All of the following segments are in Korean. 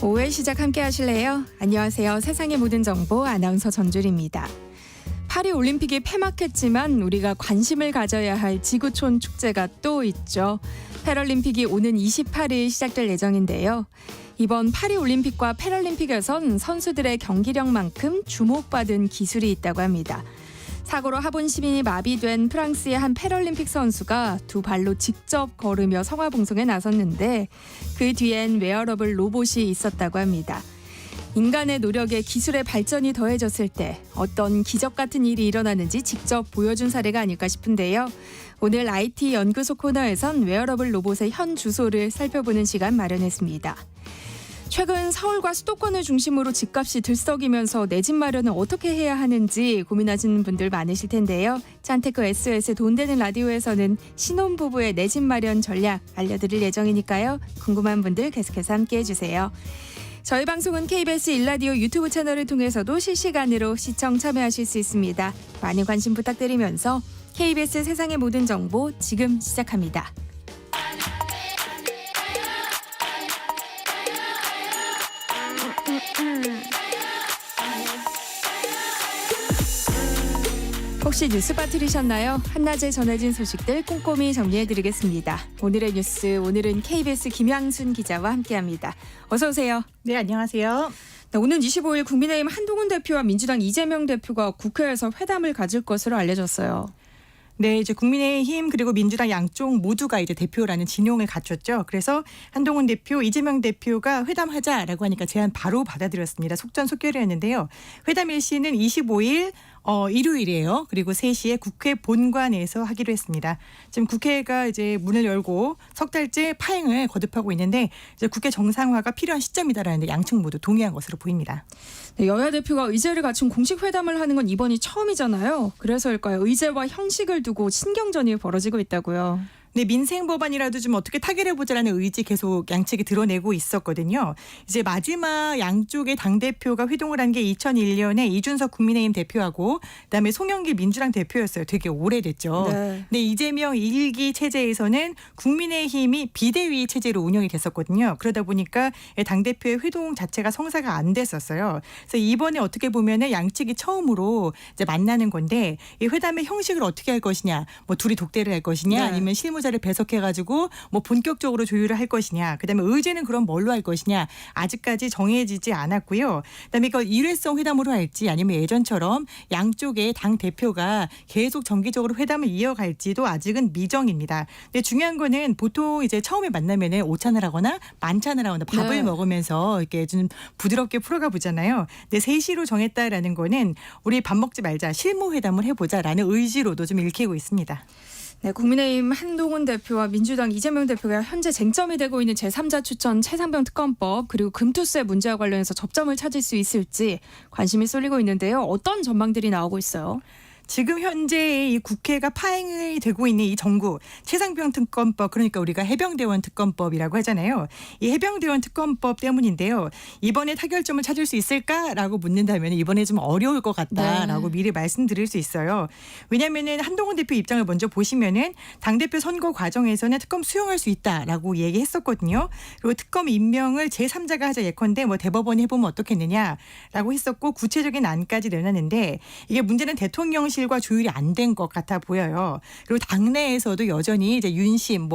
5회 시작 함께 하실래요? 안녕하세요. 세상의 모든 정보 아나운서 전주리입니다. 파리 올림픽이 폐막했지만 우리가 관심을 가져야 할 지구촌 축제가 또 있죠. 패럴림픽이 오는 28일 시작될 예정인데요. 이번 파리 올림픽과 패럴림픽에선 선수들의 경기력만큼 주목받은 기술이 있다고 합니다. 사고로 하본 시민이 마비된 프랑스의 한 패럴림픽 선수가 두 발로 직접 걸으며 성화봉송에 나섰는데 그 뒤엔 웨어러블 로봇이 있었다고 합니다. 인간의 노력에 기술의 발전이 더해졌을 때 어떤 기적 같은 일이 일어나는지 직접 보여준 사례가 아닐까 싶은데요. 오늘 IT 연구소 코너에선 웨어러블 로봇의 현 주소를 살펴보는 시간 마련했습니다. 최근 서울과 수도권을 중심으로 집값이 들썩이면서 내 집 마련은 어떻게 해야 하는지 고민하시는 분들 많으실 텐데요. 짠테크 SOS 돈 되는 라디오에서는 신혼부부의 내 집 마련 전략 알려드릴 예정이니까요. 궁금한 분들 계속해서 함께해 주세요. 저희 방송은 KBS 1라디오 유튜브 채널을 통해서도 실시간으로 시청 참여하실 수 있습니다. 많은 관심 부탁드리면서 KBS 세상의 모든 정보 지금 시작합니다. 혹시 뉴스바 들으셨나요? 한낮에 전해진 소식들 꼼꼼히 정리해드리겠습니다. 오늘의 뉴스, 오늘은 KBS 김양순 기자와 함께합니다. 어서 오세요. 네, 안녕하세요. 네, 오는 25일 국민의힘 한동훈 대표와 민주당 이재명 대표가 국회에서 회담을 가질 것으로 알려졌어요. 네, 이제 국민의힘 그리고 민주당 양쪽 모두가 이제 대표라는 진용을 갖췄죠. 그래서 한동훈 대표, 이재명 대표가 회담하자라고 하니까 제안 바로 받아들였습니다. 속전속결이었는데요. 회담 일시는 25일 일요일이에요. 그리고 3시에 국회 본관에서 하기로 했습니다. 지금 국회가 이제 문을 열고 석 달째 파행을 거듭하고 있는데 이제 국회 정상화가 필요한 시점이다라는데 양측 모두 동의한 것으로 보입니다. 네, 여야 대표가 의제를 갖춘 공식 회담을 하는 건 이번이 처음이잖아요. 그래서일까요? 의제와 형식을 두고 신경전이 벌어지고 있다고요. 네, 민생 법안이라도 좀 어떻게 타결해보자라는 의지 계속 양측이 드러내고 있었거든요. 이제 마지막 양쪽의 당대표가 회동을 한 게 2001년에 이준석 국민의힘 대표하고 그다음에 송영길 민주당 대표였어요. 되게 오래됐죠. 네. 네, 이재명 1기 체제에서는 국민의힘이 비대위 체제로 운영이 됐었거든요. 그러다 보니까 당대표의 회동 자체가 성사가 안 됐었어요. 그래서 이번에 어떻게 보면은 양측이 처음으로 이제 만나는 건데 이 회담의 형식을 어떻게 할 것이냐, 뭐 둘이 독대를 할 것이냐, 네. 아니면 실무자를 배석해가지고 뭐 본격적으로 조율을 할 것이냐, 그다음에 의제는 그럼 뭘로 할 것이냐 아직까지 정해지지 않았고요. 그다음에 이거 일회성 회담으로 할지 아니면 예전처럼 양쪽의 당 대표가 계속 정기적으로 회담을 이어갈지도 아직은 미정입니다. 근데 중요한 거는 보통 이제 처음에 만나면은 오찬을 하거나 만찬을 하거나 밥을 네. 먹으면서 이렇게 좀 부드럽게 풀어가 보잖아요. 근데 3시로 정했다라는 거는 우리 밥 먹지 말자, 실무 회담을 해보자라는 의지로도 좀 읽히고 있습니다. 네, 국민의힘 한동훈 대표와 민주당 이재명 대표가 현재 쟁점이 되고 있는 제3자 추천 최상병 특검법 그리고 금투세 문제와 관련해서 접점을 찾을 수 있을지 관심이 쏠리고 있는데요. 어떤 전망들이 나오고 있어요? 지금 현재 이 국회가 파행이 되고 있는 이 정부 최상병 특검법, 그러니까 우리가 해병대원 특검법이라고 하잖아요. 이 해병대원 특검법 때문인데요. 이번에 타결점을 찾을 수 있을까라고 묻는다면 이번에 좀 어려울 것 같다라고 미리 말씀드릴 수 있어요. 왜냐하면은 한동훈 대표 입장을 먼저 보시면은 당대표 선거 과정에서는 특검 수용할 수 있다라고 얘기했었거든요. 그리고 특검 임명을 제3자가 하자 예컨대 뭐 대법원이 해보면 어떻겠느냐라고 했었고 구체적인 안까지 내놨는데 이게 문제는 대통령실과 조율이 안 된 것 같아 보여요. 그리고 당내에서도 여전히 이제 윤심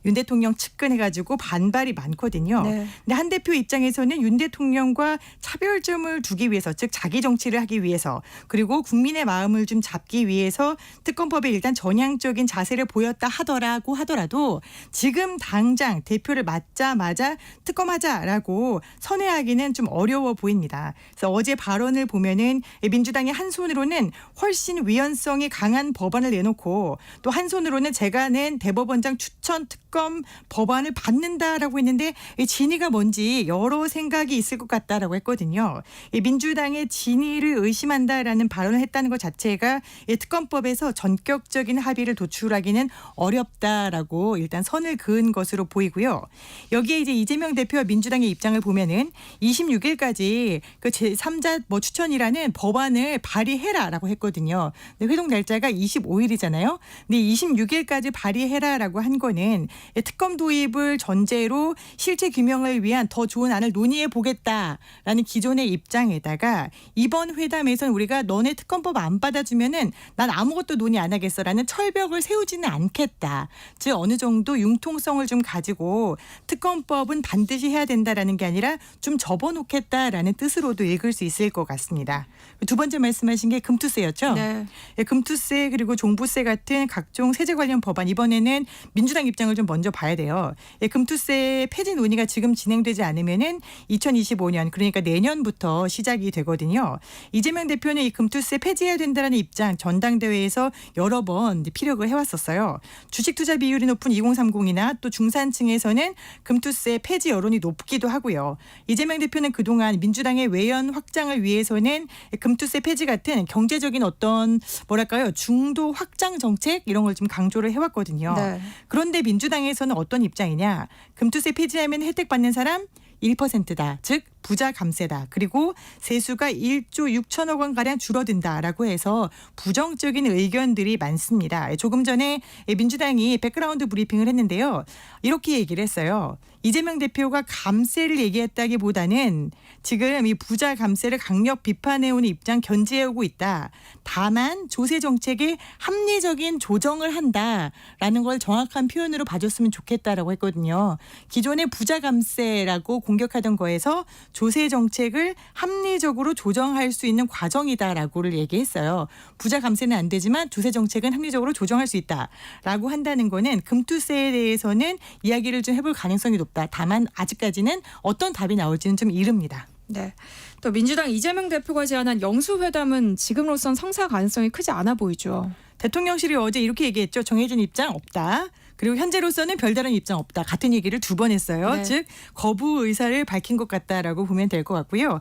윤 대통령 측근해가지고 반발이 많거든요. 네. 근데 한 대표 입장에서는 윤 대통령과 차별점을 두기 위해서, 즉 자기 정치를 하기 위해서, 그리고 국민의 마음을 좀 잡기 위해서 특검법에 일단 전향적인 자세를 보였다 하더라도 지금 당장 대표를 맡자마자 특검하자라고 선회하기는 좀 어려워 보입니다. 그래서 어제 발언을 보면은 민주당의 한 손으로는 훨씬 위헌성이 강한 법안을 내놓고 또 한 손으로는 제가 낸 대법원장 추천 특검 법안을 받는다라고 했는데 이 진위가 뭔지 여러 생각이 있을 것 같다라고 했거든요. 이 민주당의 진위를 의심한다라는 발언을 했다는 것 자체가 이 특검법에서 전격적인 합의를 도출하기는 어렵다라고 일단 선을 그은 것으로 보이고요. 여기에 이제 이재명 대표와 민주당의 입장을 보면은 26일까지 그 제3자 추천이라는 법안을 발의해라라고 했거든요. 근데 회동 날짜가 25일이잖아요. 근데 26일까지 발의해라라고 한 거는 특검 도입을 전제로 실체 규명을 위한 더 좋은 안을 논의해 보겠다라는 기존의 입장에다가 이번 회담에서는 우리가 너네 특검법 안 받아주면은 난 아무것도 논의 안 하겠어라는 철벽을 세우지는 않겠다. 즉 어느 정도 융통성을 좀 가지고 특검법은 반드시 해야 된다라는 게 아니라 좀 접어놓겠다라는 뜻으로도 읽을 수 있을 것 같습니다. 두 번째 말씀하신 게 금투세였죠. 네. 금투세 그리고 종부세 같은 각종 세제 관련 법안 이번에는 민주당 입장을 좀 먼저 봐야 돼요. 금투세 폐지 논의가 지금 진행되지 않으면은 2025년 그러니까 내년부터 시작이 되거든요. 이재명 대표는 이 금투세 폐지해야 된다는 입장 전당대회에서 여러 번 피력을 해왔었어요. 주식 투자 비율이 높은 2030이나 또 중산층에서는 금투세 폐지 여론이 높기도 하고요. 이재명 대표는 그동안 민주당의 외연 확장을 위해서는 금투세 폐지 같은 경제적인 어떤 뭐랄까요 중도 확장 정책 이런 걸 좀 강조를 해왔거든요. 네. 그런데 민주당에서는 어떤 입장이냐. 금투세 폐지하면 혜택 받는 사람 1%다. 즉 부자 감세다. 그리고 세수가 1조 6천억 원가량 줄어든다라고 해서 부정적인 의견들이 많습니다. 조금 전에 민주당이 백그라운드 브리핑을 했는데요. 이렇게 얘기를 했어요. 이재명 대표가 감세를 얘기했다기보다는 지금 이 부자 감세를 강력 비판해오는 입장 견지해오고 있다. 다만 조세 정책에 합리적인 조정을 한다라는 걸 정확한 표현으로 봐줬으면 좋겠다라고 했거든요. 기존의 부자 감세라고 공격하던 거에서 조세 정책을 합리적으로 조정할 수 있는 과정이다라고를 얘기했어요. 부자 감세는 안 되지만 조세 정책은 합리적으로 조정할 수 있다라고 한다는 거는 금투세에 대해서는 이야기를 좀 해볼 가능성이 높다. 다만 아직까지는 어떤 답이 나올지는 좀 이릅니다. 네. 또 민주당 이재명 대표가 제안한 영수회담은 지금으로선 성사 가능성이 크지 않아 보이죠. 대통령실이 어제 이렇게 얘기했죠. 정해진 입장 없다. 그리고 현재로서는 별다른 입장 없다. 같은 얘기를 두 번 했어요. 네. 즉 거부 의사를 밝힌 것 같다라고 보면 될 것 같고요.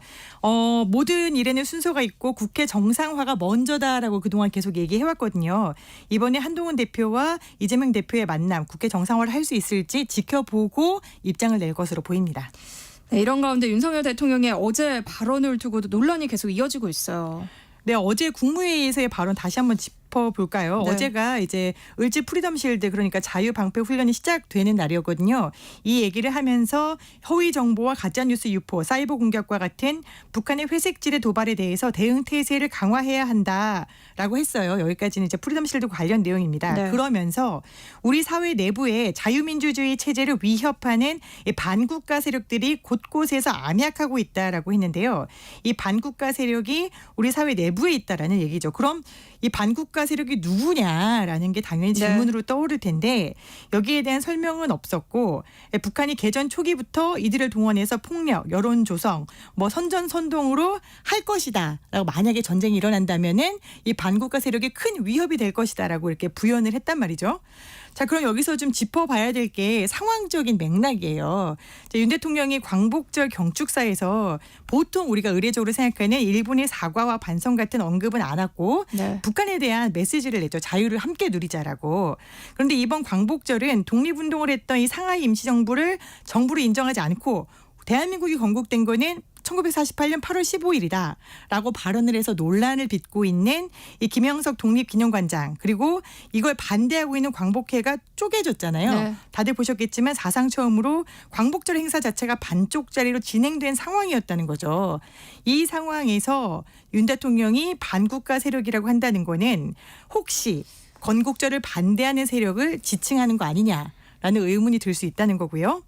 모든 일에는 순서가 있고 국회 정상화가 먼저다라고 그동안 계속 얘기해왔거든요. 이번에 한동훈 대표와 이재명 대표의 만남 국회 정상화를 할 수 있을지 지켜보고 입장을 낼 것으로 보입니다. 네, 이런 가운데 윤석열 대통령의 어제 발언을 두고도 논란이 계속 이어지고 있어요. 네, 어제 국무회의에서의 발언 다시 한번 짚어볼까요? 네. 어제가 이제 을지 프리덤실드 그러니까 자유방패 훈련이 시작되는 날이었거든요. 이 얘기를 하면서 허위 정보와 가짜뉴스 유포, 사이버 공격과 같은 북한의 회색지대 도발에 대해서 대응 태세를 강화해야 한다라고 했어요. 여기까지는 이제 프리덤실드 관련 내용입니다. 네. 그러면서 우리 사회 내부에 자유민주주의 체제를 위협하는 이 반국가 세력들이 곳곳에서 암약하고 있다라고 했는데요. 이 반국가 세력이 우리 사회 내부에 있다라는 얘기죠. 그럼 이 반국가 세력이 누구냐라는 게 당연히 질문으로 떠오를 텐데 여기에 대한 설명은 없었고 북한이 개전 초기부터 이들을 동원해서 폭력, 여론 조성, 뭐 선전선동으로 할 것이다라고 만약에 전쟁이 일어난다면은 이 반국가 세력이 큰 위협이 될 것이다라고 이렇게 부연을 했단 말이죠. 자, 그럼 여기서 좀 짚어봐야 될 게 상황적인 맥락이에요. 윤 대통령이 광복절 경축사에서 보통 우리가 의례적으로 생각하는 일본의 사과와 반성 같은 언급은 안 하고 네. 북한에 대한 메시지를 냈죠. 자유를 함께 누리자라고. 그런데 이번 광복절은 독립운동을 했던 이 상하이 임시정부를 정부로 인정하지 않고 대한민국이 건국된 거는 1948년 8월 15일이다 라고 발언을 해서 논란을 빚고 있는 이 김영석 독립기념관장 그리고 이걸 반대하고 있는 광복회가 쪼개졌잖아요. 네. 다들 보셨겠지만 사상 처음으로 광복절 행사 자체가 반쪽짜리로 진행된 상황이었다는 거죠. 이 상황에서 윤 대통령이 반국가 세력이라고 한다는 거는 혹시 건국절을 반대하는 세력을 지칭하는 거 아니냐라는 의문이 들 수 있다는 거고요.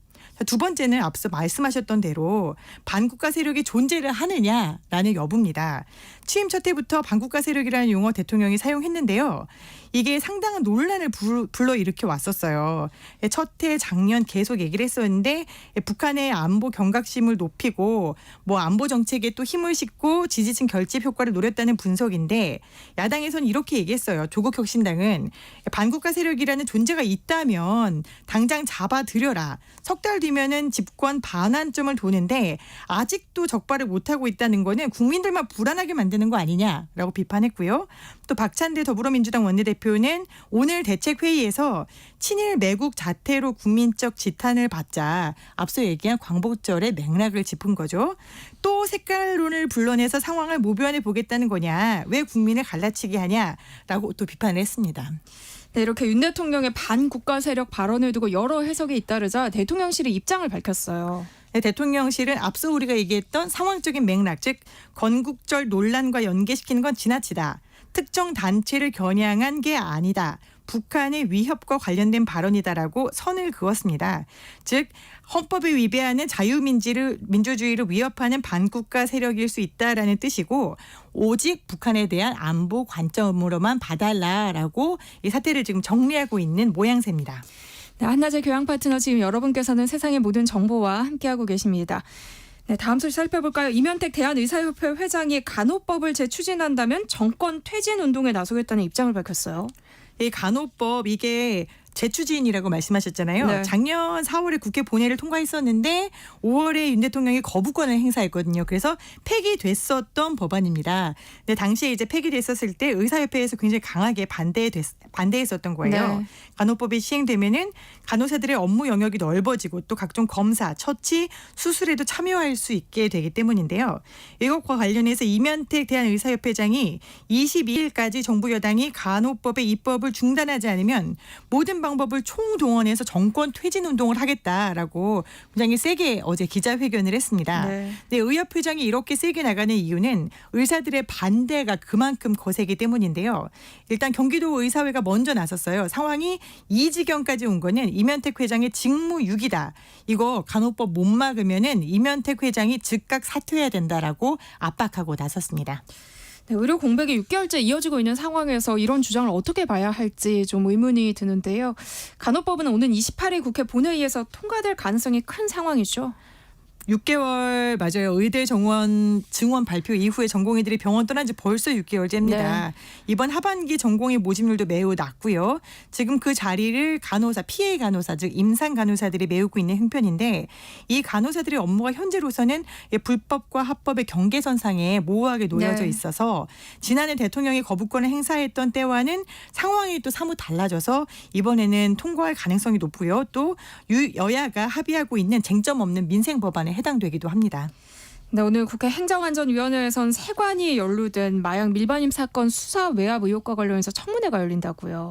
두 번째는 앞서 말씀하셨던 대로 반국가 세력이 존재를 하느냐라는 여부입니다. 취임 첫 해부터 반국가 세력이라는 용어 대통령이 사용했는데요. 이게 상당한 논란을 불러일으켜 왔었어요. 첫 해 작년 계속 얘기를 했었는데 북한의 안보 경각심을 높이고 뭐 안보 정책에 또 힘을 싣고 지지층 결집 효과를 노렸다는 분석인데 야당에서는 이렇게 얘기했어요. 조국혁신당은 반국가 세력이라는 존재가 있다면 당장 잡아들여라. 석 달 뒤면은 집권 반환점을 도는데 아직도 적발을 못하고 있다는 거는 국민들만 불안하게 만드는 거 아니냐라고 비판했고요. 또 박찬대 더불어민주당 원내대표 대표는 오늘 대책회의에서 친일 매국 자태로 국민적 지탄을 받자 앞서 얘기한 광복절의 맥락을 짚은 거죠. 또 색깔론을 불러내서 상황을 모면해 보겠다는 거냐. 왜 국민을 갈라치게 하냐라고 또 비판을 했습니다. 네, 이렇게 윤 대통령의 반국가 세력 발언을 두고 여러 해석이 잇따르자 대통령실이 입장을 밝혔어요. 네, 대통령실은 앞서 우리가 얘기했던 상황적인 맥락, 즉 건국절 논란과 연계시키는 건 지나치다. 특정 단체를 겨냥한 게 아니다. 북한의 위협과 관련된 발언이다라고 선을 그었습니다. 즉 헌법에 위배하는 자유민주주의를 위협하는 반국가 세력일 수 있다라는 뜻이고 오직 북한에 대한 안보 관점으로만 봐달라라고 이 사태를 지금 정리하고 있는 모양새입니다. 네, 한낮의 교양 파트너 지금 여러분께서는 세상의 모든 정보와 함께하고 계십니다. 네, 다음 소식 살펴볼까요? 이면택 대한의사협회 회장이 간호법을 재추진한다면 정권 퇴진 운동에 나서겠다는 입장을 밝혔어요. 이 간호법 이게 재추진이라고 말씀하셨잖아요. 네. 작년 4월에 국회 본회의를 통과했었는데 5월에 윤 대통령이 거부권을 행사했거든요. 그래서 폐기됐었던 법안입니다. 근데 당시에 이제 폐기됐었을 때 의사협회에서 굉장히 강하게 반대했었던 거예요. 네. 간호법이 시행되면은 간호사들의 업무 영역이 넓어지고 또 각종 검사, 처치, 수술에도 참여할 수 있게 되기 때문인데요. 이것과 관련해서 이면택 대한의사협회장이 22일까지 정부 여당이 간호법의 입법을 중단하지 않으면 모든 방법을 총동원해서 정권 퇴진 운동을 하겠다라고 굉장히 세게 어제 기자회견을 했습니다. 네. 네, 의협회장이 이렇게 세게 나가는 이유는 의사들의 반대가 그만큼 거세기 때문인데요. 일단 경기도 의사회가 먼저 나섰어요. 상황이 이 지경까지 온 거는 이면택 회장의 직무유기다. 이거 간호법 못 막으면은 이면택 회장이 즉각 사퇴해야 된다라고 압박하고 나섰습니다. 네, 의료 공백이 6개월째 이어지고 있는 상황에서 이런 주장을 어떻게 봐야 할지 좀 의문이 드는데요. 간호법은 오는 28일 국회 본회의에서 통과될 가능성이 큰 상황이죠. 6개월 맞아요. 의대 정원 증원 발표 이후에 전공의들이 병원 떠난 지 벌써 6개월째입니다. 네. 이번 하반기 전공의 모집률도 매우 낮고요. 지금 그 자리를 간호사, PA 간호사 즉 임상 간호사들이 메우고 있는 형편인데 이 간호사들의 업무가 현재로서는 불법과 합법의 경계선상에 모호하게 놓여져 네. 있어서 지난해 대통령이 거부권을 행사했던 때와는 상황이 또 사뭇 달라져서 이번에는 통과할 가능성이 높고요. 또 여야가 합의하고 있는 쟁점 없는 민생 법안에 해당되기도 합니다. 네, 오늘 국회 행정안전위원회에선 세관이 연루된 마약 밀반입 사건 수사 외압 의혹과 관련해서 청문회가 열린다고요.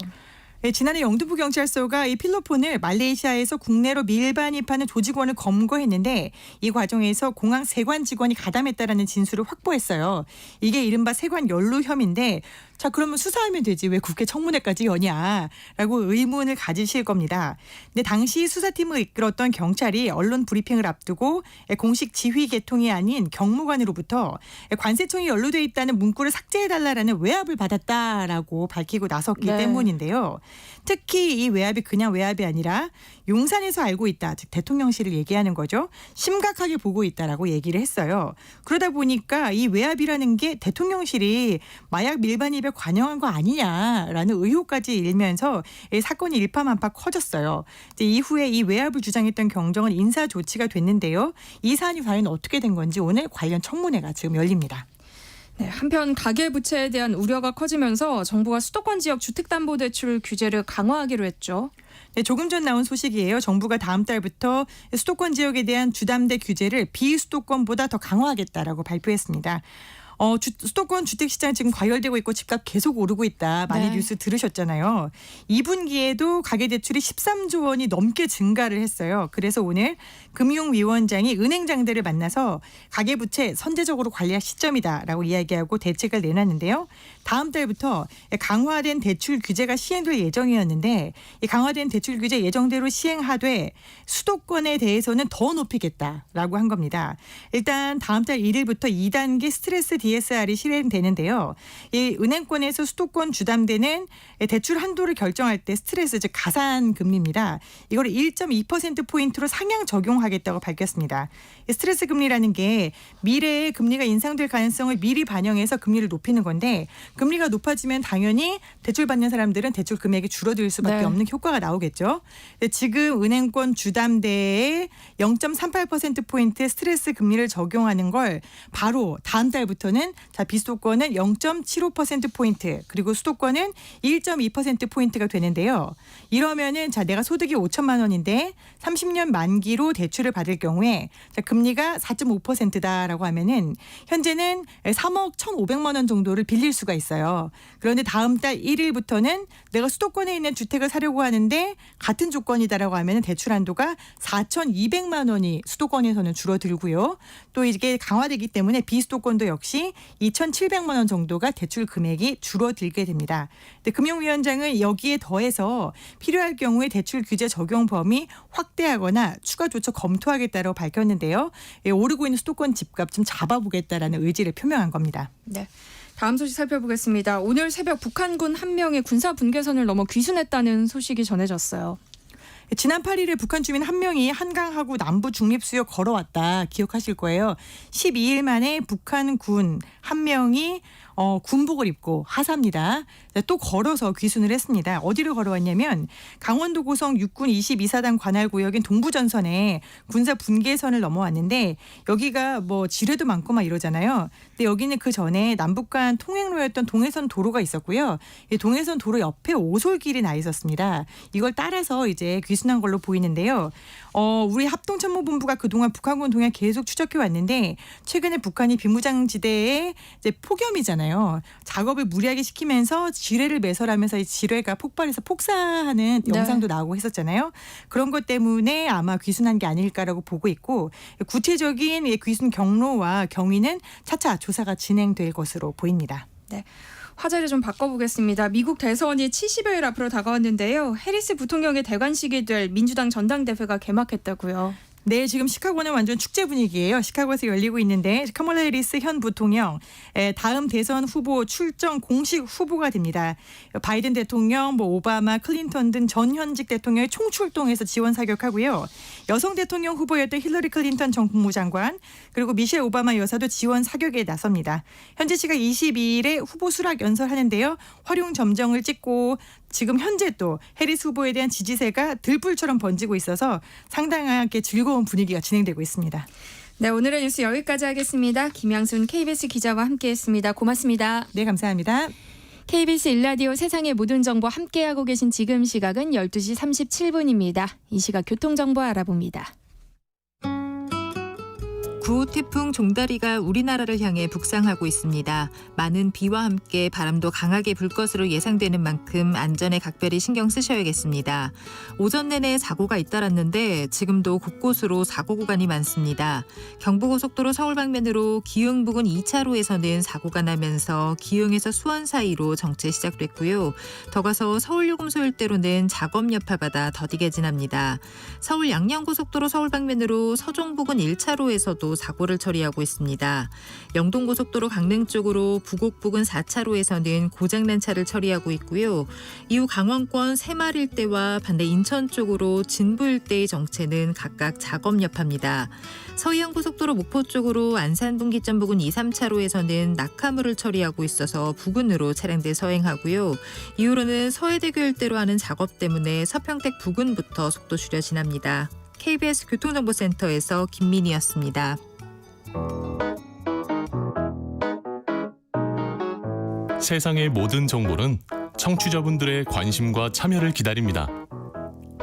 네, 지난해 영등포경찰서가 이 필로폰을 말레이시아에서 국내로 밀반입하는 조직원을 검거했는데 이 과정에서 공항 세관 직원이 가담했다라는 진술을 확보했어요. 이게 이른바 세관 연루 혐의인데 자 그러면 수사하면 되지 왜 국회 청문회까지 여냐라고 의문을 가지실 겁니다. 근데 당시 수사팀을 이끌었던 경찰이 언론 브리핑을 앞두고 공식 지휘 계통이 아닌 경무관으로부터 관세청이 연루돼 있다는 문구를 삭제해달라는 외압을 받았다라고 밝히고 나섰기 네. 때문인데요. 특히 이 외압이 그냥 외압이 아니라 용산에서 알고 있다. 즉 대통령실을 얘기하는 거죠. 심각하게 보고 있다라고 얘기를 했어요. 그러다 보니까 이 외압이라는 게 대통령실이 마약 밀반입에 관여한 거 아니냐라는 의혹까지 일면서 이 사건이 일파만파 커졌어요. 이제 이후에 이 외압을 주장했던 경정은 인사 조치가 됐는데요. 이 사안이 과연 어떻게 된 건지 오늘 관련 청문회가 지금 열립니다. 네, 한편 가계부채에 대한 우려가 커지면서 정부가 수도권 지역 주택담보대출 규제를 강화하기로 했죠. 네, 조금 전 나온 소식이에요. 정부가 다음 달부터 수도권 지역에 대한 주담대 규제를 비수도권보다 더 강화하겠다라고 발표했습니다. 수도권 주택시장 지금 과열되고 있고 집값 계속 오르고 있다. 많이 네. 뉴스 들으셨잖아요. 2분기에도 가계대출이 13조 원이 넘게 증가를 했어요. 그래서 오늘 금융위원장이 은행장들을 만나서 가계부채 선제적으로 관리할 시점이다라고 이야기하고 대책을 내놨는데요. 다음 달부터 강화된 대출 규제가 시행될 예정이었는데 이 강화된 대출 규제 예정대로 시행하되 수도권에 대해서는 더 높이겠다라고 한 겁니다. 일단 다음 달 1일부터 2단계 스트레스 DSR이 실행되는데요. 이 은행권에서 수도권 주담대는 대출 한도를 결정할 때 스트레스 즉 가산 금리입니다. 이걸 1.2%포인트로 상향 적용하겠다고 밝혔습니다. 스트레스 금리라는 게 미래에 금리가 인상될 가능성을 미리 반영해서 금리를 높이는 건데 금리가 높아지면 당연히 대출 받는 사람들은 대출 금액이 줄어들 수밖에 네. 없는 효과가 나오겠죠. 지금 은행권 주담대에 0.38%포인트의 스트레스 금리를 적용하는 걸 바로 다음 달부터는 중에서는 비수도권은 0.75%포인트 그리고 수도권은 1.2%포인트가 되는데요. 이러면은 내가 소득이 5천만 원인데 30년 만기로 대출을 받을 경우에 금리가 4.5%다라고 하면은 현재는 3억 1,500만 원 정도를 빌릴 수가 있어요. 그런데 다음 달 1일부터는 내가 수도권에 있는 주택을 사려고 하는데 같은 조건이다라고 하면은 대출 한도가 4,200만 원이 수도권에서는 줄어들고요. 또 이게 강화되기 때문에 비수도권도 역시 2,700만 원 정도가 대출 금액이 줄어들게 됩니다. 근데 금융위원장은 여기에 더해서 필요할 경우에 대출 규제 적용 범위 확대하거나 추가 조처 검토하겠다고 밝혔는데요. 오르고 있는 수도권 집값 좀 잡아보겠다라는 의지를 표명한 겁니다. 네. 다음 소식 살펴보겠습니다. 오늘 새벽 북한군 한 명이 군사 분계선을 넘어 귀순했다는 소식이 전해졌어요. 지난 8일에 북한 주민 한 명이 한강하구 남부 중립수역 걸어왔다 기억하실 거예요. 12일 만에 북한군 한 명이 군복을 입고 하사입니다. 또 걸어서 귀순을 했습니다. 어디로 걸어왔냐면 강원도 고성 육군 22사단 관할 구역인 동부전선에 군사 분계선을 넘어왔는데 여기가 뭐 지뢰도 많고 막 이러잖아요. 근데 여기는 그 전에 남북 간 통행로였던 동해선 도로가 있었고요. 이 동해선 도로 옆에 오솔길이 나 있었습니다. 이걸 따라서 이제 귀순한 걸로 보이는데요. 우리 합동참모본부가 그동안 북한군 동향 계속 추적해 왔는데 최근에 북한이 비무장지대에 이제 폭염이잖아요. 작업을 무리하게 시키면서 지뢰를 매설하면서 이 지뢰가 폭발해서 폭사하는 영상도 나오고 했었잖아요. 그런 것 때문에 아마 귀순한 게 아닐까라고 보고 있고 구체적인 귀순 경로와 경위는 차차 조사가 진행될 것으로 보입니다. 네. 화제를 좀 바꿔보겠습니다. 미국 대선이 70여일 앞으로 다가왔는데요. 해리스 부통령의 대관식이 될 민주당 전당대회가 개막했다고요. 네, 지금 시카고는 완전 축제 분위기예요. 시카고에서 열리고 있는데 카멀라 해리스 현 부통령 다음 대선 후보 출정 공식 후보가 됩니다. 바이든 대통령, 오바마, 클린턴 등 전 현직 대통령이 총출동해서 지원 사격하고요. 여성 대통령 후보였던 힐러리 클린턴 전 국무장관 그리고 미셸 오바마 여사도 지원 사격에 나섭니다. 현재 시각 22일에 후보 수락 연설하는데요. 활용 점정을 찍고 지금 현재 또 해리스 후보에 대한 지지세가 들불처럼 번지고 있어서 상당하게 즐거운 분위기가 진행되고 있습니다. 네, 오늘의 뉴스 여기까지 하겠습니다. 김양순 KBS 기자와 함께했습니다. 고맙습니다. 네, 감사합니다. KBS 1라디오 세상의 모든 정보 함께하고 계신 지금 시각은 12시 37분입니다. 이 시각 교통정보 알아봅니다. 구 태풍 종다리가 우리나라를 향해 북상하고 있습니다. 많은 비와 함께 바람도 강하게 불 것으로 예상되는 만큼 안전에 각별히 신경 쓰셔야겠습니다. 오전 내내 사고가 잇따랐는데 지금도 곳곳으로 사고 구간이 많습니다. 경부고속도로 서울 방면으로 기흥 부근 2차로에서는 사고가 나면서 기흥에서 수원 사이로 정체 시작됐고요. 더 가서 서울 요금소 일대로는 작업 여파받아 더디게 지납니다. 서울 양양고속도로 서울 방면으로 서종 부근 1차로에서도 사고를 처리하고 있습니다. 영동고속도로 강릉 쪽으로 부곡 부근 4차로에서는 고장난 차를 처리하고 있고요. 이후 강원권 새마을 일대와 반대 인천 쪽으로 진부 일대의 정체는 각각 작업 여파입니다. 서해안고속도로 목포 쪽으로 안산분기점 부근 2, 3차로에서는 낙하물을 처리하고 있어서 부근으로 차량들 서행하고요. 이후로는 서해대교 일대로 하는 작업 때문에 서평택 부근부터 속도 줄여 지납니다. KBS 교통정보센터에서 김민희였습니다. 세상의 모든 정보는 청취자분들의 관심과 참여를 기다립니다.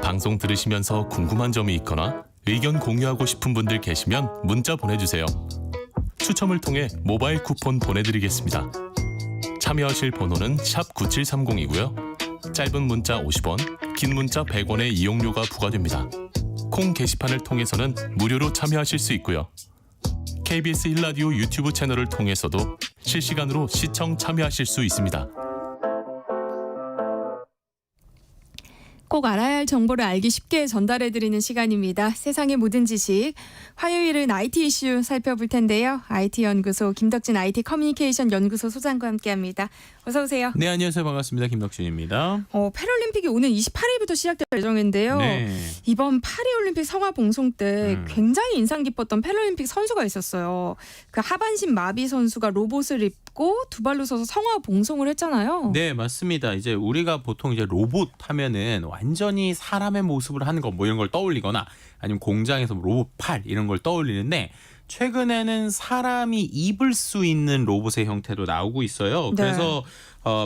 방송 들으시면서 궁금한 점이 있거나 의견 공유하고 싶은 분들 계시면 문자 보내주세요. 추첨을 통해 모바일 쿠폰 보내드리겠습니다. 참여하실 번호는 샵 9730이고요. 짧은 문자 50원, 긴 문자 100원의 이용료가 부과됩니다. 콩 게시판을 통해서는 무료로 참여하실 수 있고요. KBS 1라디오 유튜브 채널을 통해서도 실시간으로 시청 참여하실 수 있습니다. 꼭 알아야 할 정보를 알기 쉽게 전달해드리는 시간입니다. 세상의 모든 지식. 화요일은 IT 이슈 살펴볼 텐데요. IT연구소 김덕진 IT 커뮤니케이션 연구소 소장과 함께합니다. 어서 오세요. 네, 안녕하세요. 반갑습니다. 김덕진입니다. 패럴림픽이 오는 28일부터 시작될 예정인데요. 네. 이번 파리올림픽 성화 봉송 때 굉장히 인상 깊었던 패럴림픽 선수가 있었어요. 그 하반신 마비 선수가 로봇을 입고 두 발로 서서 성화 봉송을 했잖아요. 네, 맞습니다. 이제 우리가 보통 이제 로봇 하면은 완전히 사람의 모습을 하는 거 뭐 이런 걸 떠올리거나 아니면 공장에서 로봇 팔 이런 걸 떠올리는데 최근에는 사람이 입을 수 있는 로봇의 형태도 나오고 있어요. 네. 그래서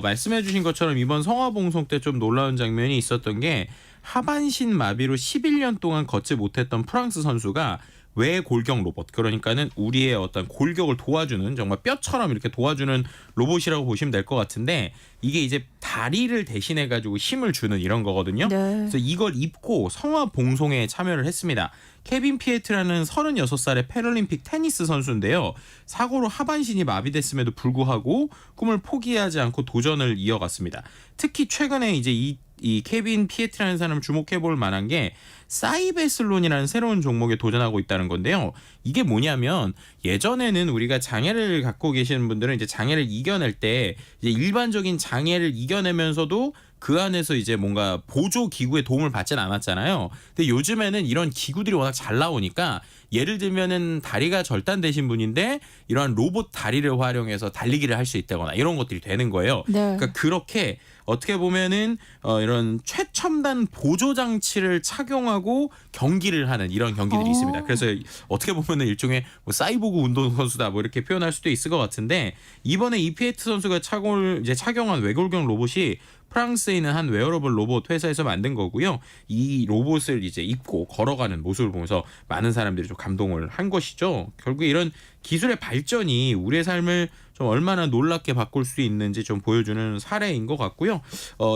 말씀해 주신 것처럼 이번 성화봉송 때 좀 놀라운 장면이 있었던 게 하반신 마비로 11년 동안 걷지 못했던 프랑스 선수가 외골격 로봇, 그러니까는 우리의 어떤 골격을 도와주는, 정말 뼈처럼 이렇게 도와주는 로봇이라고 보시면 될 것 같은데, 이게 이제 다리를 대신해 가지고 힘을 주는 이런 거거든요. 네. 그래서 이걸 입고 성화봉송에 참여를 했습니다. 케빈 피에트라는 36살의 패럴림픽 테니스 선수인데요. 사고로 하반신이 마비됐음에도 불구하고 꿈을 포기하지 않고 도전을 이어갔습니다. 특히 최근에 이제 이 케빈 피에트라는 사람을 주목해 볼 만한 게 사이베슬론이라는 새로운 종목에 도전하고 있다는 건데요. 이게 뭐냐면, 예전에는 우리가 장애를 갖고 계시는 분들은 이제 장애를 이겨낼 때 이제 일반적인 장애를 이겨내면서도 그 안에서 이제 뭔가 보조 기구의 도움을 받지는 않았잖아요. 근데 요즘에는 이런 기구들이 워낙 잘 나오니까, 예를 들면은 다리가 절단되신 분인데 이러한 로봇 다리를 활용해서 달리기를 할 수 있다거나 이런 것들이 되는 거예요. 네. 그러니까 그렇게 어떻게 보면은 이런 최첨단 보조 장치를 착용하고 경기를 하는 이런 경기들이 있습니다. 그래서 어떻게 보면은 일종의 뭐 사이보그 운동 선수다 뭐 이렇게 표현할 수도 있을 것 같은데, 이번에 이피에트 선수가 착용한 외골격 로봇이 프랑스에 있는 한 웨어러블 로봇 회사에서 만든 거고요. 이 로봇을 이제 입고 걸어가는 모습을 보면서 많은 사람들이 좀 감동을 한 것이죠. 결국 이런 기술의 발전이 우리의 삶을 좀 얼마나 놀랍게 바꿀 수 있는지 좀 보여주는 사례인 것 같고요.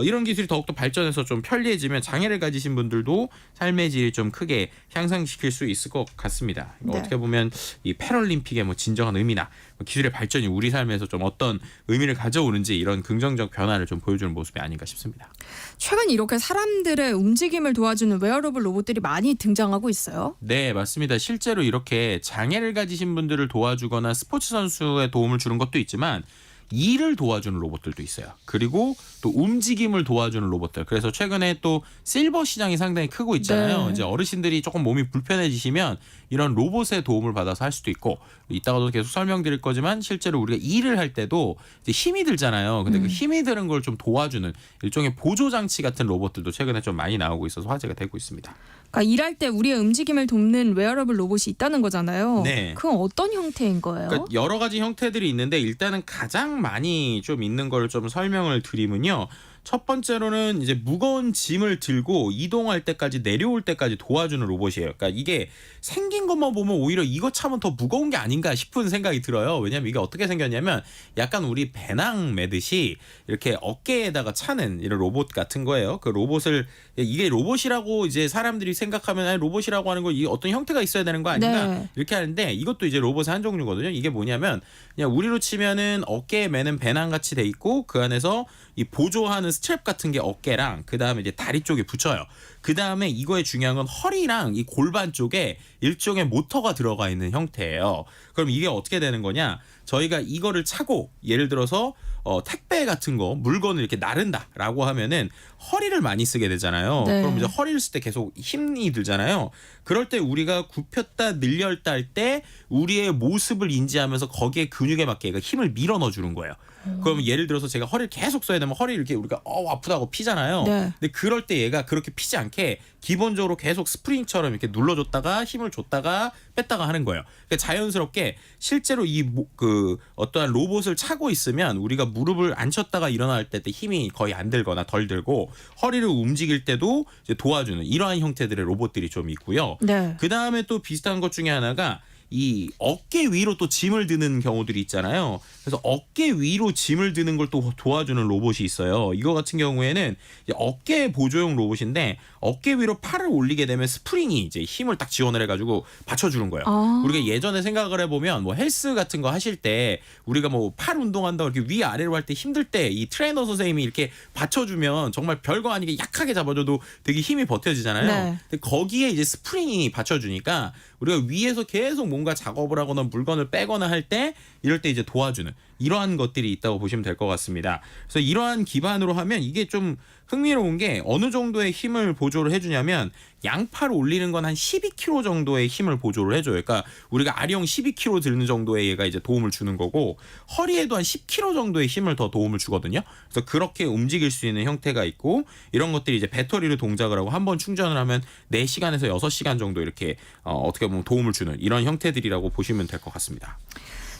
이런 기술이 더욱더 발전해서 좀 편리해지면 장애를 가지신 분들도 삶의 질이 좀 크게 향상시킬 수 있을 것 같습니다. 네. 어떻게 보면 이 패럴림픽의 뭐 진정한 의미나 기술의 발전이 우리 삶에서 좀 어떤 의미를 가져오는지, 이런 긍정적 변화를 좀 보여주는 모습이 아닌가 싶습니다. 최근 이렇게 사람들의 움직임을 도와주는 웨어러블 로봇들이 많이 등장하고 있어요. 네, 맞습니다. 실제로 이렇게 장애를 가지신 분들을 도와주거나 스포츠 선수의 도움을 주는 것도 있지만, 일을 도와주는 로봇들도 있어요. 그리고 또 움직임을 도와주는 로봇들. 그래서 최근에 또 실버 시장이 상당히 크고 있잖아요. 네. 이제 어르신들이 조금 몸이 불편해지시면 이런 로봇의 도움을 받아서 할 수도 있고, 이따가도 계속 설명드릴 거지만 실제로 우리가 일을 할 때도 이제 힘이 들잖아요. 근데 그 힘이 드는 걸 좀 도와주는 일종의 보조 장치 같은 로봇들도 최근에 좀 많이 나오고 있어서 화제가 되고 있습니다. 그러니까 일할 때 우리의 움직임을 돕는 웨어러블 로봇이 있다는 거잖아요. 네. 그건 어떤 형태인 거예요? 그러니까 여러 가지 형태들이 있는데, 일단은 가장 많이 좀 있는 걸 좀 설명을 드리면요. 첫 번째로는 이제 무거운 짐을 들고 이동할 때까지, 내려올 때까지 도와주는 로봇이에요. 그러니까 이게 생긴 것만 보면 오히려 이거 차면 더 무거운 게 아닌가 싶은 생각이 들어요. 왜냐면 이게 어떻게 생겼냐면, 약간 우리 배낭 매듯이 이렇게 어깨에다가 차는 이런 로봇 같은 거예요. 그 로봇을, 이게 로봇이라고 이제 사람들이 생각하면, 아니 로봇이라고 하는 거 이 어떤 형태가 있어야 되는 거 아닌가, 네. 이렇게 하는데, 이것도 이제 로봇의 한 종류거든요. 이게 뭐냐면, 그냥 우리로 치면은 어깨에 매는 배낭 같이 돼 있고, 그 안에서 이 보조하는 스트랩 같은 게 어깨랑 그 다음에 이제 다리 쪽에 붙여요. 그 다음에 이거의 중요한 건 허리랑 이 골반 쪽에 일종의 모터가 들어가 있는 형태예요. 그럼 이게 어떻게 되는 거냐? 저희가 이거를 차고, 예를 들어서 택배 같은 거 물건을 이렇게 나른다라고 하면은 허리를 많이 쓰게 되잖아요. 네. 그럼 이제 허리를 쓸 때 계속 힘이 들잖아요. 그럴 때 우리가 굽혔다 늘렸다 할 때 우리의 모습을 인지하면서 거기에 근육에 맞게 얘가 힘을 밀어 넣어 주는 거예요. 그럼 예를 들어서 제가 허리를 계속 써야 되면 허리 이렇게 우리가 아프다고 피잖아요. 네. 근데 그럴 때 얘가 그렇게 피지 않게 기본적으로 계속 스프링처럼 이렇게 눌러줬다가 힘을 줬다가 뺐다가 하는 거예요. 그러니까 자연스럽게 실제로 그 어떠한 로봇을 차고 있으면 우리가 무릎을 앉혔다가 일어날 때 힘이 거의 안 들거나 덜 들고, 허리를 움직일 때도 이제 도와주는 이러한 형태들의 로봇들이 좀 있고요. 네. 그 다음에 또 비슷한 것 중에 하나가 이 어깨 위로 또 짐을 드는 경우들이 있잖아요. 그래서 어깨 위로 짐을 드는 걸 또 도와주는 로봇이 있어요. 이거 같은 경우에는 이제 어깨 보조용 로봇인데, 어깨 위로 팔을 올리게 되면 스프링이 이제 힘을 딱 지원을 해가지고 받쳐주는 거예요. 아. 우리가 예전에 생각을 해보면 뭐 헬스 같은 거 하실 때 우리가 뭐 팔 운동한다고 이렇게 위아래로 할 때 힘들 때 이 트레이너 선생님이 이렇게 받쳐주면 정말 별거 아니게 약하게 잡아줘도 되게 힘이 버텨지잖아요. 네. 근데 거기에 이제 스프링이 받쳐주니까 우리가 위에서 계속 뭔가 작업을 하거나 물건을 빼거나 할 때, 이럴 때 이제 도와주는, 이러한 것들이 있다고 보시면 될 것 같습니다. 그래서 이러한 기반으로 하면 이게 좀 흥미로운 게 어느 정도의 힘을 보조를 해주냐면 양팔을 올리는 건 한 12kg 정도의 힘을 보조를 해줘요. 그러니까 우리가 아령 12kg 드는 정도의 얘가 이제 도움을 주는 거고 허리에도 한 10kg 정도의 힘을 더 도움을 주거든요. 그래서 그렇게 움직일 수 있는 형태가 있고 이런 것들이 이제 배터리로 동작을 하고 한 번 충전을 하면 4시간에서 6시간 정도 이렇게 어떻게 보면 도움을 주는 이런 형태들이라고 보시면 될 것 같습니다.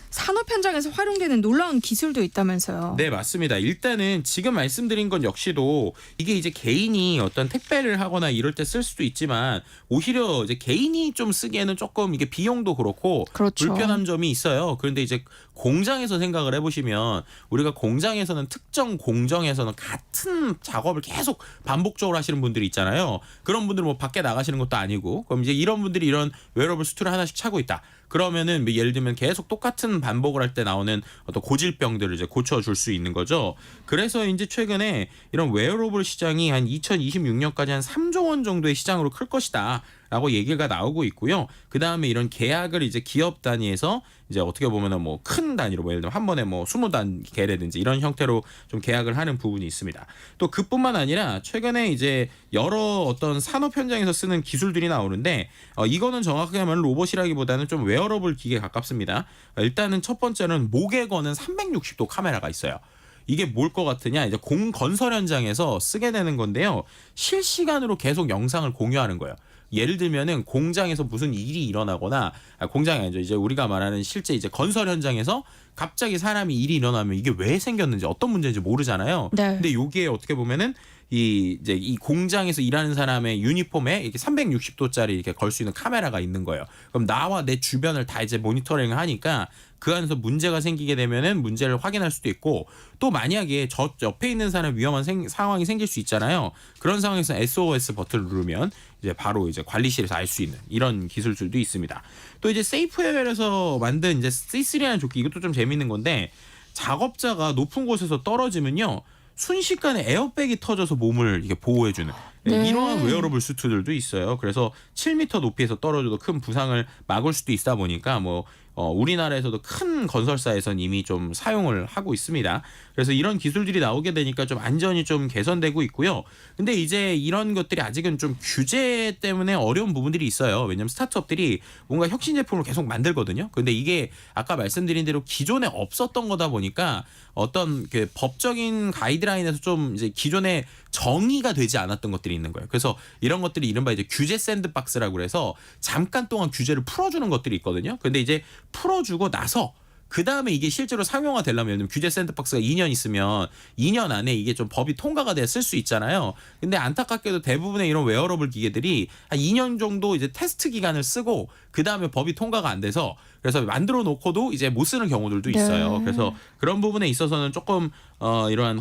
산업 현장에서 활용되는 놀라운 기술도 있다면서요. 네, 맞습니다. 일단은 지금 말씀드린 건 역시도 이게 이제 개인이 어떤 택배를 하거나 이럴 때 쓸 수도 있지만 오히려 이제 개인이 좀 쓰기에는 조금 이게 비용도 그렇고 그렇죠. 불편한 점이 있어요. 그런데 이제 공장에서 생각을 해보시면 우리가 공장에서는 특정 공정에서는 같은 작업을 계속 반복적으로 하시는 분들이 있잖아요. 그런 분들은 뭐 밖에 나가시는 것도 아니고 그럼 이제 이런 분들이 이런 웨어러블 수트를 하나씩 차고 있다. 그러면은 예를 들면 계속 똑같은 반복을 할 때 나오는 어떤 고질병들을 이제 고쳐줄 수 있는 거죠. 그래서 이제 최근에 이런 웨어러블 시장이 한 2026년까지 한 3조 원 정도의 시장으로 클 것이다. 라고 얘기가 나오고 있고요. 그 다음에 이런 계약을 이제 기업 단위에서 이제 어떻게 보면은 뭐 큰 단위로 뭐 예를 들면 한 번에 뭐 20단계라든지 이런 형태로 좀 계약을 하는 부분이 있습니다. 또 그뿐만 아니라 최근에 이제 여러 어떤 산업 현장에서 쓰는 기술들이 나오는데 이거는 정확하게 하면 로봇이라기보다는 좀 웨어러블 기계에 가깝습니다. 일단은 첫 번째는 목에 거는 360도 카메라가 있어요. 이게 뭘 것 같으냐 이제 건설 현장에서 쓰게 되는 건데요. 실시간으로 계속 영상을 공유하는 거예요. 예를 들면은 공장에서 무슨 일이 일어나거나 공장이 아니죠. 이제 우리가 말하는 실제 이제 건설 현장에서 갑자기 사람이 일이 일어나면 이게 왜 생겼는지 어떤 문제인지 모르잖아요. 네. 근데 요게 어떻게 보면은 이 공장에서 일하는 사람의 유니폼에 이렇게 360도짜리 이렇게 걸 수 있는 카메라가 있는 거예요. 그럼 나와 내 주변을 다 이제 모니터링을 하니까 그 안에서 문제가 생기게 되면은 문제를 확인할 수도 있고 또 만약에 저 옆에 있는 사람 위험한 상황이 생길 수 있잖아요. 그런 상황에서 SOS 버튼을 누르면 이제 바로 이제 관리실에서 알 수 있는 이런 기술들도 있습니다. 또 이제 세이프웨어에서 만든 이제 C3라는 조끼 이것도 좀 재밌는 건데 작업자가 높은 곳에서 떨어지면요. 순식간에 에어백이 터져서 몸을 이게 보호해주는 네. 이러한 웨어러블 수트들도 있어요. 그래서 7m 높이에서 떨어져도 큰 부상을 막을 수도 있다 보니까 우리나라에서도 큰 건설사에선 이미 좀 사용을 하고 있습니다. 그래서 이런 기술들이 나오게 되니까 좀 안전이 좀 개선되고 있고요. 근데 이제 이런 것들이 아직은 좀 규제 때문에 어려운 부분들이 있어요. 왜냐하면 스타트업들이 뭔가 혁신 제품을 계속 만들거든요. 근데 이게 아까 말씀드린 대로 기존에 없었던 거다 보니까 어떤 그 법적인 가이드라인에서 좀 이제 기존에 정의가 되지 않았던 것들이 있는 거예요. 그래서 이런 것들이 이른바 이제 규제 샌드박스라고 그래서 잠깐 동안 규제를 풀어주는 것들이 있거든요. 근데 이제 풀어주고 나서 그 다음에 이게 실제로 상용화 되려면 예를 들면 규제 샌드박스가 2년 있으면 2년 안에 이게 좀 법이 통과가 돼야 쓸 수 있잖아요. 근데 안타깝게도 대부분의 이런 웨어러블 기계들이 한 2년 정도 이제 테스트 기간을 쓰고 그 다음에 법이 통과가 안 돼서 그래서 만들어 놓고도 이제 못 쓰는 경우들도 있어요. 네. 그래서 그런 부분에 있어서는 조금 이러한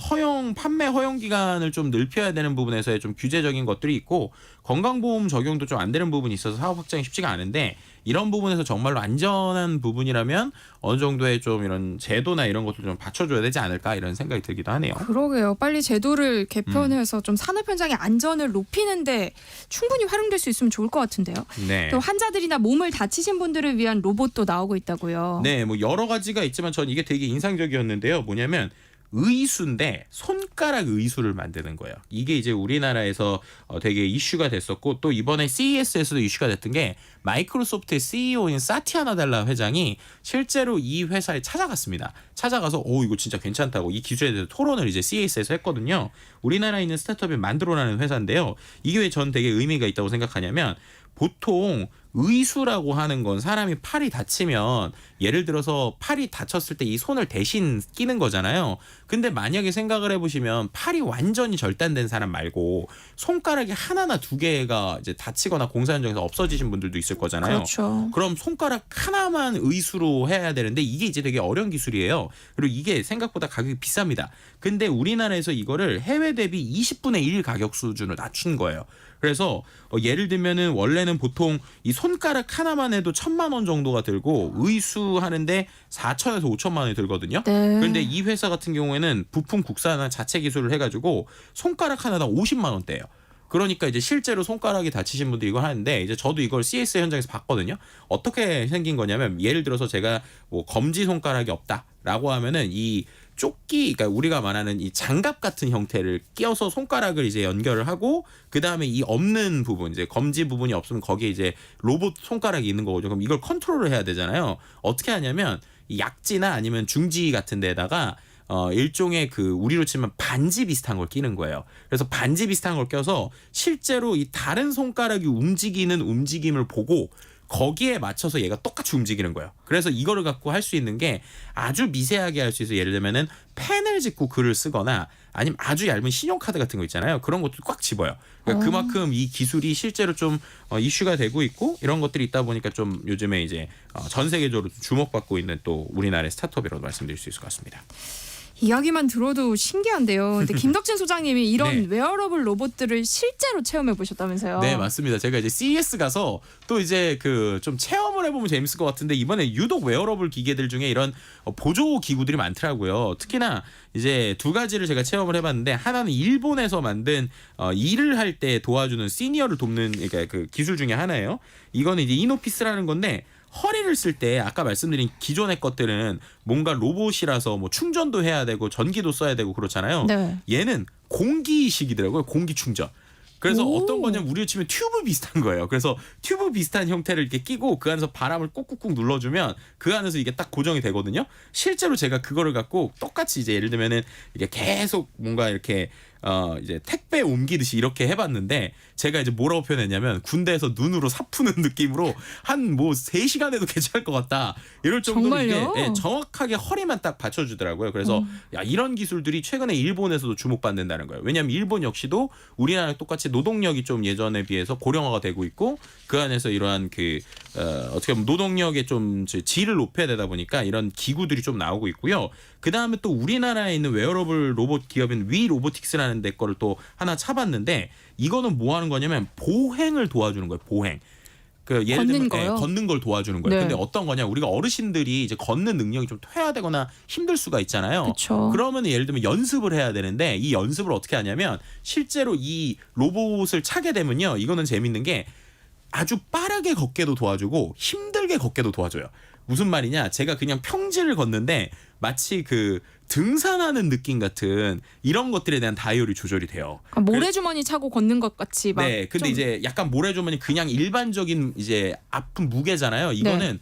판매 허용 기간을 좀 넓혀야 되는 부분에서의 좀 규제적인 것들이 있고 건강보험 적용도 좀 안 되는 부분이 있어서 사업 확장이 쉽지가 않은데 이런 부분에서 정말로 안전한 부분이라면 어느 정도의 좀 이런 제도나 이런 것들 좀 받쳐줘야 되지 않을까 이런 생각이 들기도 하네요. 그러게요. 빨리 제도를 개편해서 좀 산업 현장의 안전을 높이는데 충분히 활용될 수 있으면 좋을 것 같은데요. 네. 또 환자들이나 몸을 다치신 분들을 위한 로봇도 나오고 있다고요. 네, 뭐 여러 가지가 있지만 전 이게 되게 인상적이었는데요. 뭐냐면 의수인데 손가락 의수를 만드는 거예요. 이게 이제 우리나라에서 되게 이슈가 됐었고 또 이번에 CES에서도 이슈가 됐던 게 마이크로소프트의 CEO인 사티아 나델라 회장이 실제로 이 회사에 찾아갔습니다. 찾아가서 이거 진짜 괜찮다고 이 기술에 대해서 토론을 이제 CES에서 했거든요. 우리나라에 있는 스타트업이 만들어내는 회사인데요. 이게 왜 전 되게 의미가 있다고 생각하냐면 보통 의수라고 하는 건 사람이 팔이 다치면 예를 들어서 팔이 다쳤을 때 이 손을 대신 끼는 거잖아요. 근데 만약에 생각을 해보시면 팔이 완전히 절단된 사람 말고 손가락이 하나나 두 개가 이제 다치거나 공사 현장에서 없어지신 분들도 있을 거잖아요. 그렇죠. 그럼 손가락 하나만 의수로 해야 되는데 이게 이제 되게 어려운 기술이에요. 그리고 이게 생각보다 가격이 비쌉니다. 근데 우리나라에서 이거를 해외 대비 20분의 1 가격 수준으로 낮춘 거예요. 그래서 예를 들면은 원래는 보통 이 손가락 하나만 해도 1,000만 원 정도가 들고 의수하는데 4천에서 5천만 원이 들거든요. 네. 그런데 이 회사 같은 경우에는 부품 국산화 자체 기술을 해가지고 손가락 하나당 50만 원대예요. 그러니까 이제 실제로 손가락이 다치신 분들이 이걸 하는데 이제 저도 이걸 CS 현장에서 봤거든요. 어떻게 생긴 거냐면 예를 들어서 제가 뭐 검지 손가락이 없다. 라고 하면은 이 조끼, 그러니까 우리가 말하는 이 장갑 같은 형태를 끼워서 손가락을 이제 연결을 하고 그 다음에 이 없는 부분, 이제 검지 부분이 없으면 거기에 이제 로봇 손가락이 있는 거거든요. 그럼 이걸 컨트롤을 해야 되잖아요. 어떻게 하냐면 이 약지나 아니면 중지 같은 데다가 일종의 그 우리로 치면 반지 비슷한 걸 끼는 거예요. 그래서 반지 비슷한 걸 껴서 실제로 이 다른 손가락이 움직이는 움직임을 보고 거기에 맞춰서 얘가 똑같이 움직이는 거예요. 그래서 이거를 갖고 할 수 있는 게 아주 미세하게 할 수 있어요. 예를 들면은 펜을 짚고 글을 쓰거나 아니면 아주 얇은 신용카드 같은 거 있잖아요. 그런 것도 꽉 집어요. 그러니까 그만큼 이 기술이 실제로 좀 이슈가 되고 있고 이런 것들이 있다 보니까 좀 요즘에 이제 전 세계적으로 주목받고 있는 또 우리나라의 스타트업이라고 말씀드릴 수 있을 것 같습니다. 이야기만 들어도 신기한데요. 근데 김덕진 소장님이 이런 네. 웨어러블 로봇들을 실제로 체험해 보셨다면서요? 네, 맞습니다. 제가 이제 CES 가서 또 이제 그 좀 체험을 해보면 재밌을 것 같은데 이번에 유독 웨어러블 기계들 중에 이런 보조 기구들이 많더라고요. 특히나 이제 두 가지를 제가 체험을 해봤는데 하나는 일본에서 만든 일을 할 때 도와주는 시니어를 돕는 그러니까 그 기술 중에 하나예요. 이거는 이제 이노피스라는 건데 허리를 쓸 때 아까 말씀드린 기존의 것들은 뭔가 로봇이라서 뭐 충전도 해야 되고 전기도 써야 되고 그렇잖아요. 네. 얘는 공기식이더라고요. 공기 충전. 그래서 오. 어떤 거냐면 우리로 치면 튜브 비슷한 거예요. 그래서 튜브 비슷한 형태를 이렇게 끼고 그 안에서 바람을 꾹꾹꾹 눌러주면 그 안에서 이게 딱 고정이 되거든요. 실제로 제가 그거를 갖고 똑같이 이제 예를 들면은 이게 계속 뭔가 이렇게 이제 택배 옮기듯이 이렇게 해봤는데 제가 이제 뭐라고 표현했냐면 군대에서 눈으로 사 푸는 느낌으로 한 뭐 3시간에도 괜찮을 것 같다 이럴 정도로 이게 정말요? 정확하게 허리만 딱 받쳐주더라고요. 그래서 야, 이런 기술들이 최근에 일본에서도 주목받는다는 거예요. 왜냐하면 일본 역시도 우리나라 똑같이 노동력이 좀 예전에 비해서 고령화가 되고 있고 그 안에서 이러한 그 어떻게 보면 노동력의 좀 질을 높여야 되다 보니까 이런 기구들이 좀 나오고 있고요. 그 다음에 또 우리나라에 있는 웨어러블 로봇 기업인 위 로보틱스라는 데 거를 또 하나 차봤는데 이거는 뭐 하는 거냐면 보행을 도와주는 거예요. 보행. 그 예를 걷는 들면 거요? 걷는 걸 도와주는 거예요. 네. 근데 어떤 거냐? 우리가 어르신들이 이제 걷는 능력이 좀 퇴화되거나 힘들 수가 있잖아요. 그쵸. 그러면 예를 들면 연습을 해야 되는데 이 연습을 어떻게 하냐면 실제로 이 로봇을 차게 되면요. 이거는 재밌는 게 아주 빠르게 걷게도 도와주고 힘들게 걷게도 도와줘요. 무슨 말이냐? 제가 그냥 평지를 걷는데 마치 그 등산하는 느낌 같은 이런 것들에 대한 다이얼이 조절이 돼요. 그러니까 모래주머니 차고 걷는 것 같이 막. 네, 근데 좀- 이제 약간 모래주머니 그냥 일반적인 이제 아픈 무게잖아요. 이거는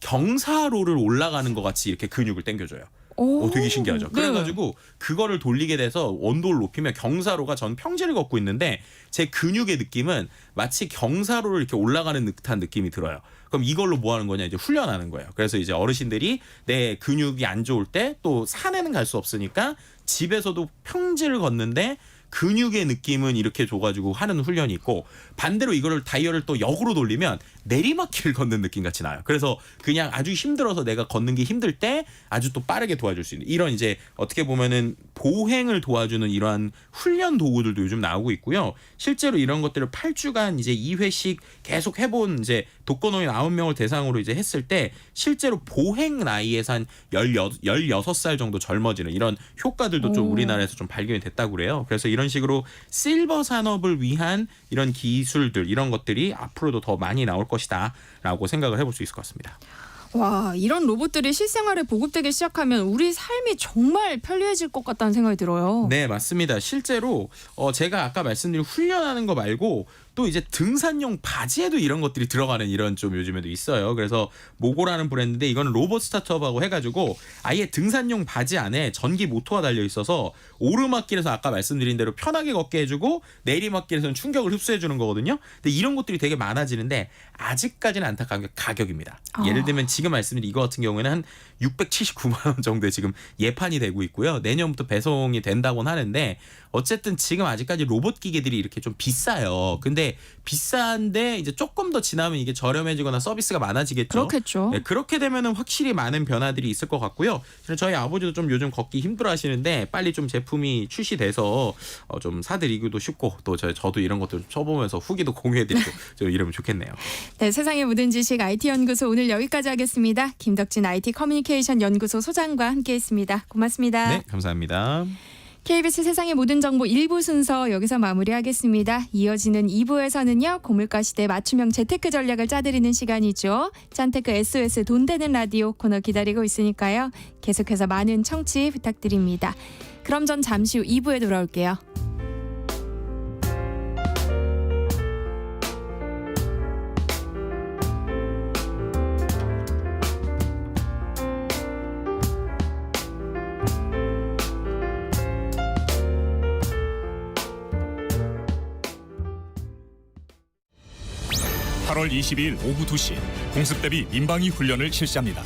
경사로를 올라가는 것 같이 이렇게 근육을 당겨줘요. 오, 되게 신기하죠. 네. 그래가지고 그거를 돌리게 돼서 온도를 높이면 경사로가 전 평지를 걷고 있는데 제 근육의 느낌은 마치 경사로를 이렇게 올라가는 듯한 느낌이 들어요. 그럼 이걸로 뭐 하는 거냐 이제 훈련하는 거예요. 그래서 이제 어르신들이 내 근육이 안 좋을 때 또 산에는 갈 수 없으니까 집에서도 평지를 걷는데 근육의 느낌은 이렇게 줘가지고 하는 훈련이 있고 반대로 이거를 다이얼을 또 역으로 돌리면 내리막길을 걷는 느낌 같이 나요. 그래서 그냥 아주 힘들어서 내가 걷는 게 힘들 때 아주 또 빠르게 도와줄 수 있는 이런 이제 어떻게 보면은 보행을 도와주는 이러한 훈련 도구들도 요즘 나오고 있고요. 실제로 이런 것들을 8주간 이제 2회씩 계속 해본 이제 독거노인 9명을 대상으로 이제 했을 때 실제로 보행 나이에서 한 16살 정도 젊어지는 이런 효과들도 좀 오. 우리나라에서 좀 발견이 됐다고 그래요. 그래서 이런 식으로 실버 산업을 위한 이런 기술들 이런 것들이 앞으로도 더 많이 나올 것이다라고 생각을 해볼 수 있을 것 같습니다. 와, 이런 로봇들이 실생활에 보급되기 시작하면 우리 삶이 정말 편리해질 것 같다는 생각이 들어요. 네, 맞습니다. 실제로 제가 아까 말씀드린 훈련하는 거 말고 또 이제 등산용 바지에도 이런 것들이 들어가는 이런 좀 요즘에도 있어요. 그래서 모고라는 브랜드인데 이거는 로봇 스타트업하고 해가지고 아예 등산용 바지 안에 전기 모터가 달려 있어서 오르막길에서 아까 말씀드린 대로 편하게 걷게 해주고 내리막길에서는 충격을 흡수해주는 거거든요. 근데 이런 것들이 되게 많아지는데 아직까지는 안타까운 게 가격입니다. 예를 들면 지금 말씀드린 이거 같은 경우에는 한 679만 원 정도에 지금 예판이 되고 있고요. 내년부터 배송이 된다고는 하는데 어쨌든 지금 아직까지 로봇 기계들이 이렇게 좀 비싸요. 근데 비싼데 이제 조금 더 지나면 이게 저렴해지거나 서비스가 많아지겠죠. 그렇겠죠. 네, 그렇게 되면은 확실히 많은 변화들이 있을 것 같고요. 저희 아버지도 좀 요즘 걷기 힘들어하시는데 빨리 좀 제품이 출시돼서 좀 사드리기도 쉽고 또 저도 이런 것들 좀 쳐보면서 후기도 공유해드리고 좀 이러면 좋겠네요. 네, 세상의 모든 지식 IT 연구소 오늘 여기까지 하겠습니다. 김덕진 IT 커뮤니케이션 연구소 소장과 함께했습니다. 고맙습니다. 네, 감사합니다. KBS 세상의 모든 정보 1부 순서 여기서 마무리하겠습니다. 이어지는 2부에서는요. 고물가 시대 맞춤형 재테크 전략을 짜드리는 시간이죠. 짠테크 SOS 돈 되는 라디오 코너 기다리고 있으니까요. 계속해서 많은 청취 부탁드립니다. 그럼 전 잠시 후 2부에 돌아올게요. (8월 22일) 오후 2시 공습 대비 민방위 훈련을 실시합니다.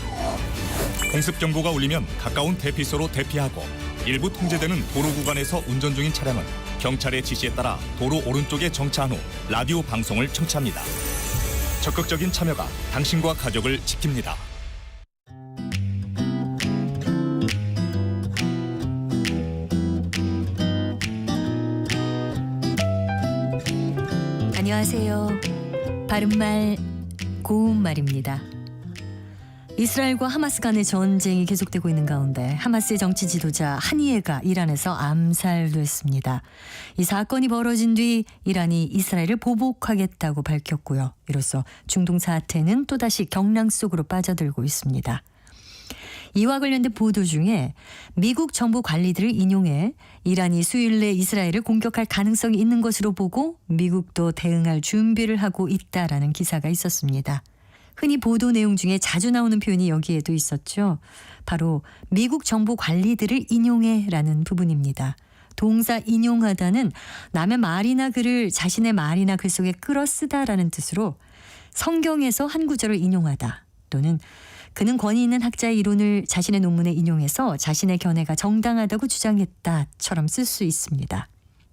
공습 경보가 울리면 가까운 대피소로 대피하고 일부 통제되는 도로 구간에서 운전 중인 차량은 경찰의 지시에 따라 도로 오른쪽에 정차한 후 라디오 방송을 청취합니다. 적극적인 참여가 당신과 가족을 지킵니다. 안녕하세요. 바른말 고운말입니다. 이스라엘과 하마스 간의 전쟁이 계속되고 있는 가운데 하마스의 정치 지도자 하니예가 이란에서 암살됐습니다. 이 사건이 벌어진 뒤 이란이 이스라엘을 보복하겠다고 밝혔고요. 이로써 중동 사태는 또다시 경랑 속으로 빠져들고 있습니다. 이와 관련된 보도 중에 미국 정부 관리들을 인용해 이란이 수요일 내 이스라엘을 공격할 가능성이 있는 것으로 보고 미국도 대응할 준비를 하고 있다라는 기사가 있었습니다. 흔히 보도 내용 중에 자주 나오는 표현이 여기에도 있었죠. 바로 미국 정부 관리들을 인용해라는 부분입니다. 동사 인용하다는 남의 말이나 글을 자신의 말이나 글 속에 끌어 쓰다라는 뜻으로 성경에서 한 구절을 인용하다 또는 그는 권위 있는 학자의 이론을 자신의 논문에 인용해서 자신의 견해가 정당하다고 주장했다처럼 쓸 수 있습니다.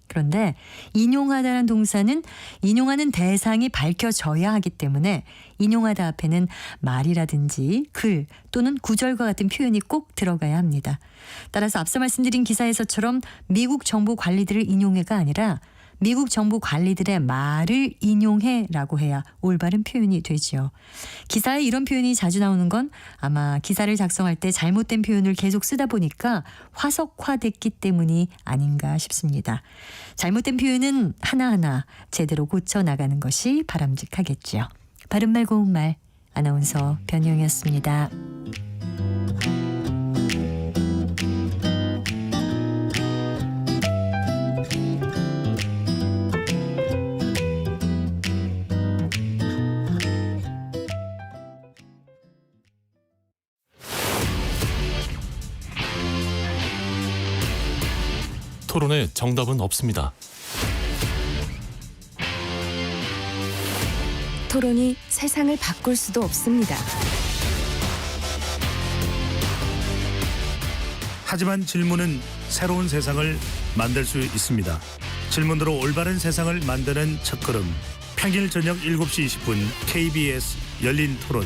그런데 인용하다는 동사는 인용하는 대상이 밝혀져야 하기 때문에 인용하다 앞에는 말이라든지 글 또는 구절과 같은 표현이 꼭 들어가야 합니다. 따라서 앞서 말씀드린 기사에서처럼 미국 정부 관리들을 인용해가 아니라 미국 정부 관리들의 말을 인용해라고 해야 올바른 표현이 되지요. 기사에 이런 표현이 자주 나오는 건 아마 기사를 작성할 때 잘못된 표현을 계속 쓰다 보니까 화석화됐기 때문이 아닌가 싶습니다. 잘못된 표현은 하나하나 제대로 고쳐나가는 것이 바람직하겠죠. 바른말 고운말 아나운서 변희영이었습니다. 토론에 정답은 없습니다. 토론이 세상을 바꿀 수도 없습니다. 하지만 질문은 새로운 세상을 만들 수 있습니다. 질문으로 올바른 세상을 만드는 첫걸음. 평일 저녁 7시 20분 KBS 열린 토론.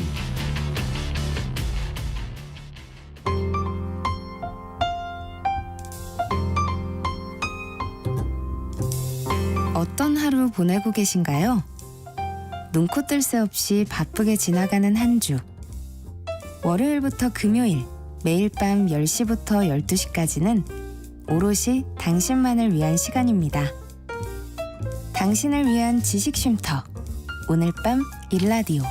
어떤 하루 보내고 계신가요? 눈코 뜰 새 없이 바쁘게 지나가는 한 주. 월요일부터 금요일, 매일 밤 10시부터 12시까지는 오롯이 당신만을 위한 시간입니다. 당신을 위한 지식 쉼터. 오늘 밤 일라디오.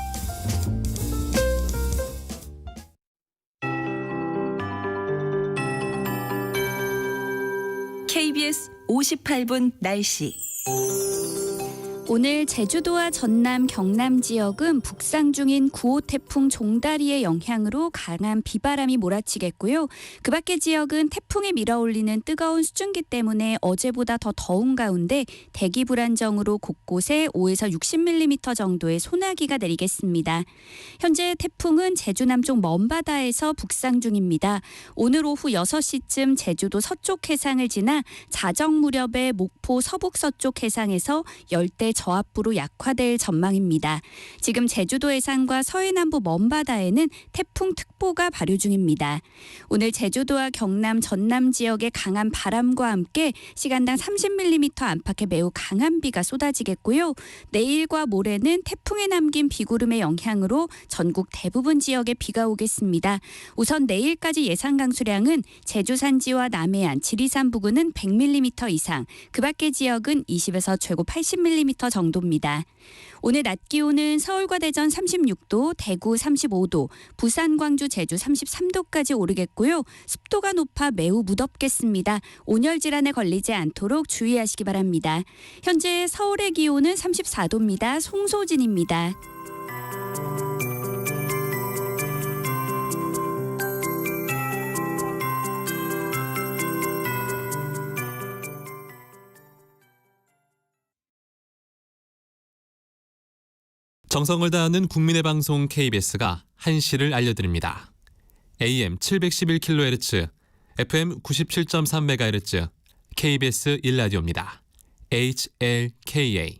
KBS 58분 날씨. 오늘 제주도와 전남, 경남 지역은 북상 중인 9호 태풍 종다리의 영향으로 강한 비바람이 몰아치겠고요. 그 밖의 지역은 태풍이 밀어올리는 뜨거운 수증기 때문에 어제보다 더 더운 가운데 대기 불안정으로 곳곳에 5에서 60mm 정도의 소나기가 내리겠습니다. 현재 태풍은 제주 남쪽 먼바다에서 북상 중입니다. 오늘 오후 6시쯤 제주도 서쪽 해상을 지나 자정 무렵에 목포 서북서쪽 해상에서 열대 저압부로 약화될 전망입니다. 지금 제주도 해상과 서해남부 먼바다에는 태풍특보가 발효 중입니다. 오늘 제주도와 경남, 전남 지역에 강한 바람과 함께 시간당 30mm 안팎의 매우 강한 비가 쏟아지겠고요. 내일과 모레는 태풍에 남긴 비구름의 영향으로 전국 대부분 지역에 비가 오겠습니다. 우선 내일까지 예상 강수량은 제주 산지와 남해안, 지리산 부근은 100mm 이상, 그 밖의 지역은 20에서 최고 80mm 정도입니다. 오늘 낮 기온은 서울과 대전 36도, 대구 35도, 부산, 광주, 제주 33도까지 오르겠고요. 습도가 높아 매우 무덥겠습니다. 온열 질환에 걸리지 않도록 주의하시기 바랍니다. 현재 서울의 기온은 34도입니다. 송소진입니다. 정성을 다하는 국민의 방송 KBS가 한시를 알려드립니다. AM 711kHz, FM 97.3MHz, KBS 1라디오입니다. HLKA.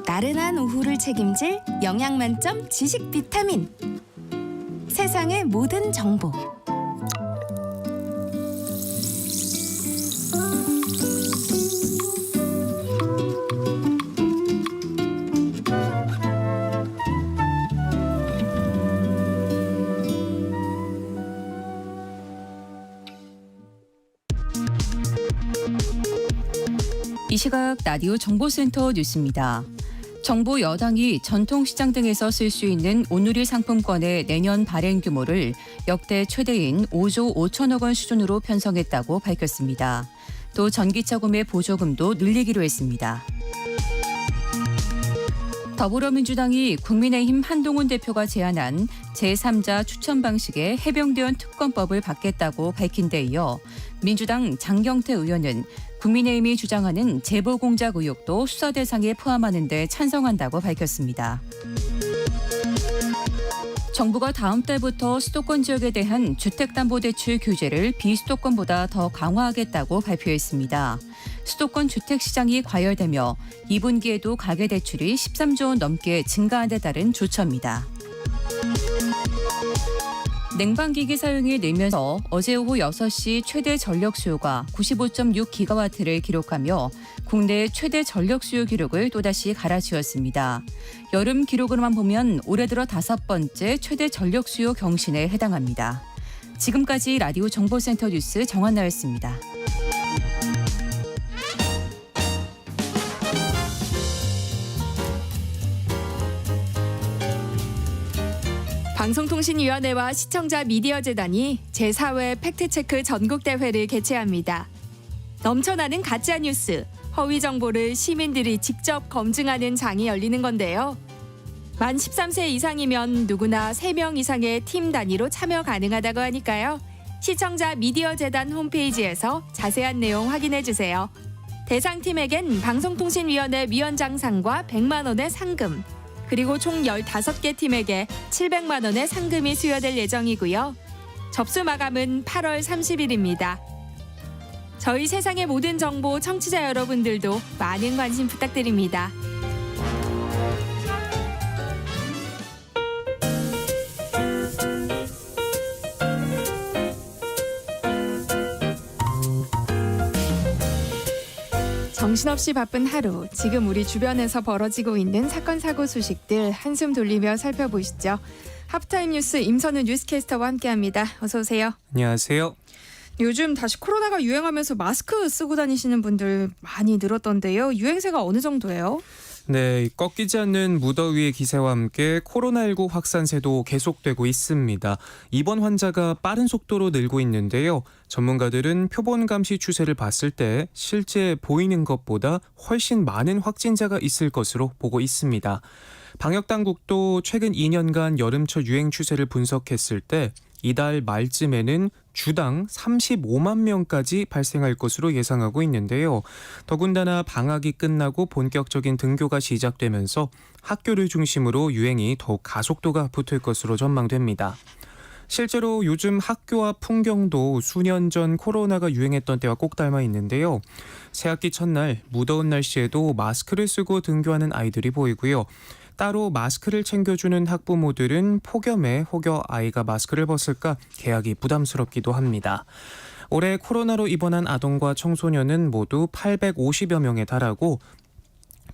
나른한 오후를 책임질 영양 만점 지식 비타민. 세상의 모든 정보. 이 시각 라디오 정보센터 뉴스입니다. 정부 여당이 전통시장 등에서 쓸 수 있는 온누리 상품권의 내년 발행 규모를 역대 최대인 5조 5천억 원 수준으로 편성했다고 밝혔습니다. 또 전기차 구매 보조금도 늘리기로 했습니다. 더불어민주당이 국민의힘 한동훈 대표가 제안한 제3자 추천 방식의 해병대원 특검법을 받겠다고 밝힌 데 이어 민주당 장경태 의원은 국민의힘이 주장하는 제보공작 의혹도 수사 대상에 포함하는 데 찬성한다고 밝혔습니다. 정부가 다음 달부터 수도권 지역에 대한 주택담보대출 규제를 비수도권보다 더 강화하겠다고 발표했습니다. 수도권 주택시장이 과열되며 2분기에도 가계대출이 13조 원 넘게 증가한 데 따른 조처입니다. 냉방기기 사용이 늘면서 어제 오후 6시 최대 전력 수요가 95.6기가와트를 기록하며 국내 최대 전력 수요 기록을 또다시 갈아치웠습니다. 여름 기록으로만 보면 올해 들어 5번째 최대 전력 수요 경신에 해당합니다. 지금까지 라디오 정보센터 뉴스 정한나였습니다. 방송통신위원회와 시청자 미디어재단이 제4회 팩트체크 전국대회를 개최합니다. 넘쳐나는 가짜뉴스, 허위 정보를 시민들이 직접 검증하는 장이 열리는 건데요. 만 13세 이상이면 누구나 3명 이상의 팀 단위로 참여 가능하다고 하니까요. 시청자 미디어재단 홈페이지에서 자세한 내용 확인해주세요. 대상팀에겐 방송통신위원회 위원장상과 100만 원의 상금, 그리고 총 15개 팀에게 700만 원의 상금이 수여될 예정이고요. 접수 마감은 8월 30일입니다. 저희 세상의 모든 정보 청취자 여러분들도 많은 관심 부탁드립니다. 정신없이 바쁜 하루, 지금 우리 주변에서 벌어지고 있는 사건 사고 소식들 한숨 돌리며 살펴보시죠. 하프타임 뉴스 임선우 뉴스캐스터와 함께합니다. 어서 오세요. 안녕하세요. 요즘 다시 코로나가 유행하면서 마스크 쓰고 다니시는 분들 많이 늘었던데요. 유행세가 어느 정도예요? 네, 꺾이지 않는 무더위의 기세와 함께 코로나19 확산세도 계속되고 있습니다. 입원 환자가 빠른 속도로 늘고 있는데요. 전문가들은 표본 감시 추세를 봤을 때 실제 보이는 것보다 훨씬 많은 확진자가 있을 것으로 보고 있습니다. 방역당국도 최근 2년간 여름철 유행 추세를 분석했을 때 이달 말쯤에는 주당 35만 명까지 발생할 것으로 예상하고 있는데요. 더군다나 방학이 끝나고 본격적인 등교가 시작되면서 학교를 중심으로 유행이 더욱 가속도가 붙을 것으로 전망됩니다. 실제로 요즘 학교 앞 풍경도 수년 전 코로나가 유행했던 때와 꼭 닮아 있는데요. 새학기 첫날 무더운 날씨에도 마스크를 쓰고 등교하는 아이들이 보이고요. 따로 마스크를 챙겨주는 학부모들은 폭염에 혹여 아이가 마스크를 벗을까 계약이 부담스럽기도 합니다. 올해 코로나로 입원한 아동과 청소년은 모두 850여 명에 달하고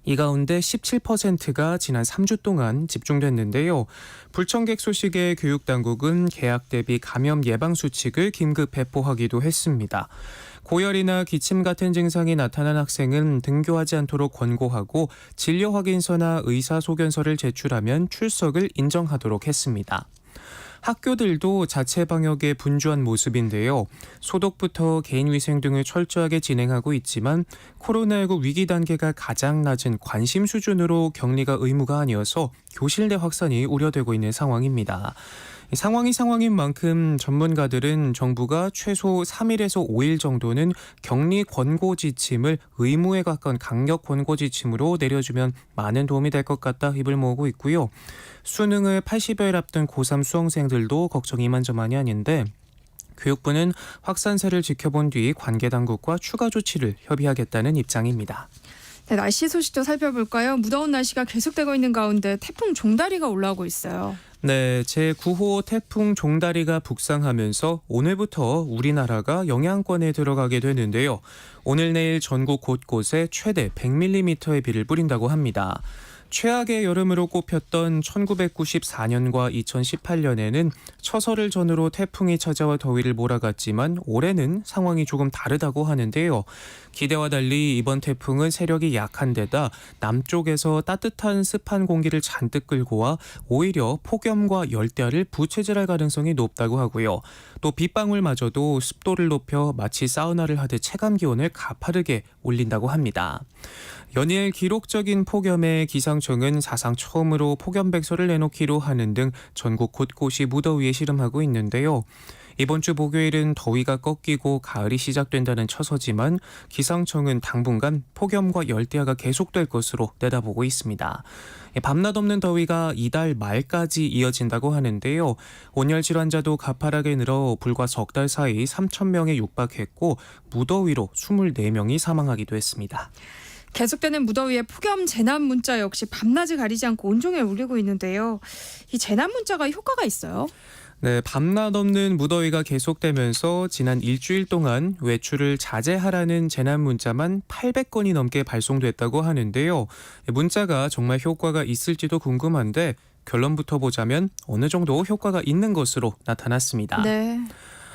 이 가운데 17%가 지난 3주 동안 집중됐는데요. 불청객 소식에 교육당국은 계약 대비 감염 예방 수칙을 긴급 배포하기도 했습니다. 고열이나 기침 같은 증상이 나타난 학생은 등교하지 않도록 권고하고 진료 확인서나 의사소견서를 제출하면 출석을 인정하도록 했습니다. 학교들도 자체 방역에 분주한 모습인데요. 소독부터 개인위생 등을 철저하게 진행하고 있지만 코로나19 위기 단계가 가장 낮은 관심 수준으로 격리가 의무가 아니어서 교실 내 확산이 우려되고 있는 상황입니다. 상황인 만큼 전문가들은 정부가 최소 3일에서 5일 정도는 격리 권고 지침을 의무에 가까운 강력 권고 지침으로 내려주면 많은 도움이 될 것 같다 입을 모으고 있고요. 수능을 80여일 앞둔 고3 수험생들도 걱정이 이만저만이 아닌데 교육부는 확산세를 지켜본 뒤 관계당국과 추가 조치를 협의하겠다는 입장입니다. 네, 날씨 소식도 살펴볼까요? 무더운 날씨가 계속되고 있는 가운데 태풍 종다리가 올라오고 있어요. 네, 제9호 태풍 종다리가 북상하면서 오늘부터 우리나라가 영향권에 들어가게 되는데요. 오늘 내일 전국 곳곳에 최대 100mm의 비를 뿌린다고 합니다. 최악의 여름으로 꼽혔던 1994년과 2018년에는 처서를 전후로 태풍이 찾아와 더위를 몰아갔지만 올해는 상황이 조금 다르다고 하는데요. 기대와 달리 이번 태풍은 세력이 약한 데다 남쪽에서 따뜻한 습한 공기를 잔뜩 끌고 와 오히려 폭염과 열대야를 부채질할 가능성이 높다고 하고요. 또 빗방울마저도 습도를 높여 마치 사우나를 하듯 체감 기온을 가파르게 올린다고 합니다. 연일 기록적인 폭염에 기상청은 사상 처음으로 폭염백서를 내놓기로 하는 등 전국 곳곳이 무더위에 시름하고 있는데요. 이번 주 목요일은 더위가 꺾이고 가을이 시작된다는 처서지만 기상청은 당분간 폭염과 열대야가 계속될 것으로 내다보고 있습니다. 밤낮 없는 더위가 이달 말까지 이어진다고 하는데요. 온열 질환자도 가파르게 늘어 불과 석 달 사이 3,000명에 육박했고 무더위로 24명이 사망하기도 했습니다. 계속되는 무더위에 폭염 재난 문자 역시 밤낮을 가리지 않고 온종일 울리고 있는데요. 이 재난 문자가 효과가 있어요? 네, 밤낮 없는 무더위가 계속되면서 지난 일주일 동안 외출을 자제하라는 재난 문자만 800건이 넘게 발송됐다고 하는데요. 문자가 정말 효과가 있을지도 궁금한데 결론부터 보자면 어느 정도 효과가 있는 것으로 나타났습니다. 네.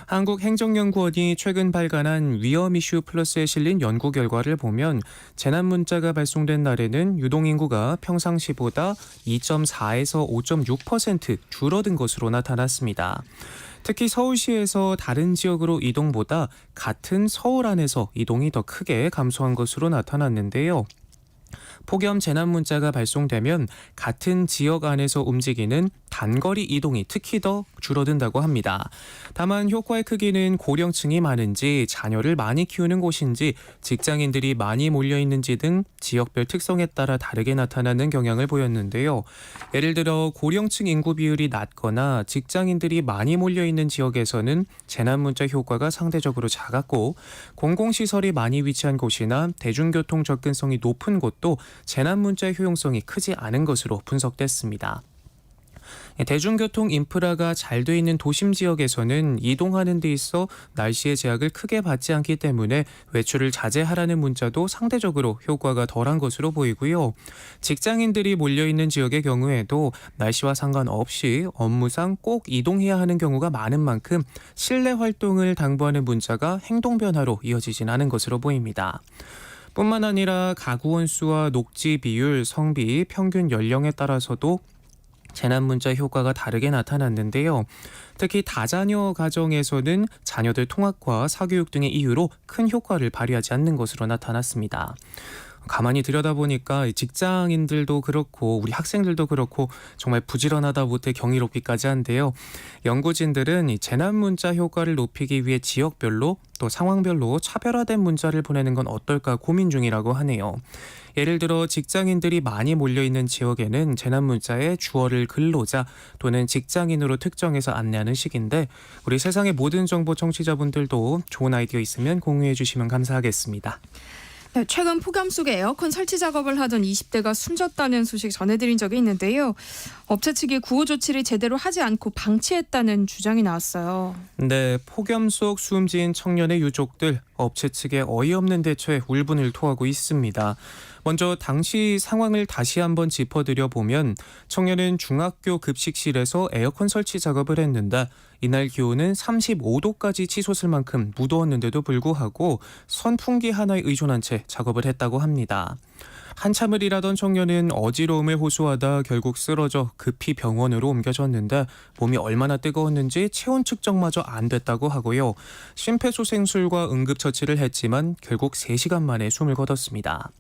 한국행정연구원이 최근 발간한 위험 이슈 플러스에 실린 연구 결과를 보면 재난 문자가 발송된 날에는 유동인구가 평상시보다 2.4에서 5.6% 줄어든 것으로 나타났습니다. 특히 서울시에서 다른 지역으로 이동보다 같은 서울 안에서 이동이 더 크게 감소한 것으로 나타났는데요. 폭염 재난 문자가 발송되면 같은 지역 안에서 움직이는 단거리 이동이 특히 더 줄어든다고 합니다. 다만 효과의 크기는 고령층이 많은지 자녀를 많이 키우는 곳인지 직장인들이 많이 몰려있는지 등 지역별 특성에 따라 다르게 나타나는 경향을 보였는데요. 예를 들어 고령층 인구 비율이 낮거나 직장인들이 많이 몰려있는 지역에서는 재난 문자 효과가 상대적으로 작았고 공공시설이 많이 위치한 곳이나 대중교통 접근성이 높은 곳도 재난 문자의 효용성이 크지 않은 것으로 분석됐습니다. 대중교통 인프라가 잘 돼 있는 도심 지역에서는 이동하는 데 있어 날씨의 제약을 크게 받지 않기 때문에 외출을 자제하라는 문자도 상대적으로 효과가 덜한 것으로 보이고요. 직장인들이 몰려있는 지역의 경우에도 날씨와 상관없이 업무상 꼭 이동해야 하는 경우가 많은 만큼 실내 활동을 당부하는 문자가 행동 변화로 이어지진 않은 것으로 보입니다. 뿐만 아니라 가구 원수와 녹지 비율, 성비, 평균 연령에 따라서도 재난 문자 효과가 다르게 나타났는데요. 특히 다자녀 가정에서는 자녀들 통학과 사교육 등의 이유로 큰 효과를 발휘하지 않는 것으로 나타났습니다. 가만히 들여다보니까 직장인들도 그렇고 우리 학생들도 그렇고 정말 부지런하다 못해 경이롭기까지 한데요. 연구진들은 이 재난 문자 효과를 높이기 위해 지역별로 또 상황별로 차별화된 문자를 보내는 건 어떨까 고민 중이라고 하네요. 예를 들어 직장인들이 많이 몰려있는 지역에는 재난 문자에 주어를 근로자 또는 직장인으로 특정해서 안내하는 식인데 우리 세상의 모든 정보 청취자분들도 좋은 아이디어 있으면 공유해 주시면 감사하겠습니다. 네, 최근 폭염 속에 에어컨 설치 작업을 하던 20대가 숨졌다는 소식 전해드린 적이 있는데요. 업체 측이 구호 조치를 제대로 하지 않고 방치했다는 주장이 나왔어요. 네, 폭염 속 숨진 청년의 유족들 업체 측의 어이없는 대처에 울분을 토하고 있습니다. 먼저 당시 상황을 다시 한번 짚어드려 보면 청년은 중학교 급식실에서 에어컨 설치 작업을 했는데 이날 기온은 35도까지 치솟을 만큼 무더웠는데도 불구하고 선풍기 하나에 의존한 채 작업을 했다고 합니다. 한참을 일하던 청년은 어지러움을 호소하다 결국 쓰러져 급히 병원으로 옮겨졌는데 몸이 얼마나 뜨거웠는지 체온 측정마저 안 됐다고 하고요. 심폐소생술과 응급처치를 했지만 결국 3시간 만에 숨을 거뒀습니다.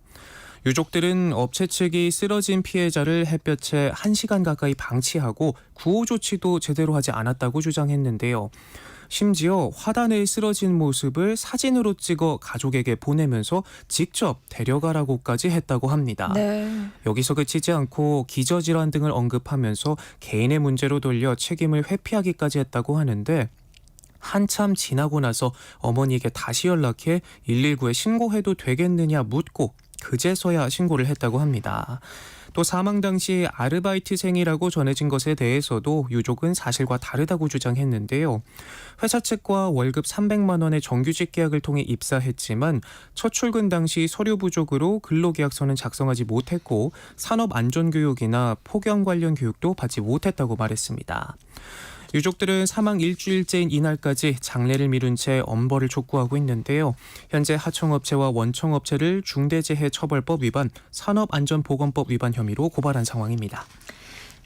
유족들은 업체 측이 쓰러진 피해자를 햇볕에 1시간 가까이 방치하고 구호 조치도 제대로 하지 않았다고 주장했는데요. 심지어 화단에 쓰러진 모습을 사진으로 찍어 가족에게 보내면서 직접 데려가라고까지 했다고 합니다. 네. 여기서 그치지 않고 기저질환 등을 언급하면서 개인의 문제로 돌려 책임을 회피하기까지 했다고 하는데 한참 지나고 나서 어머니에게 다시 연락해 119에 신고해도 되겠느냐 묻고 그제서야 신고를 했다고 합니다. 또 사망 당시 아르바이트생이라고 전해진 것에 대해서도 유족은 사실과 다르다고 주장했는데요. 회사 측과 월급 300만 원의 정규직 계약을 통해 입사했지만 첫 출근 당시 서류 부족으로 근로계약서는 작성하지 못했고 산업안전교육이나 폭염 관련 교육도 받지 못했다고 말했습니다. 유족들은 사망 일주일째인 이날까지 장례를 미룬 채 엄벌을 촉구하고 있는데요. 현재 하청업체와 원청업체를 중대재해처벌법 위반, 산업안전보건법 위반 혐의로 고발한 상황입니다.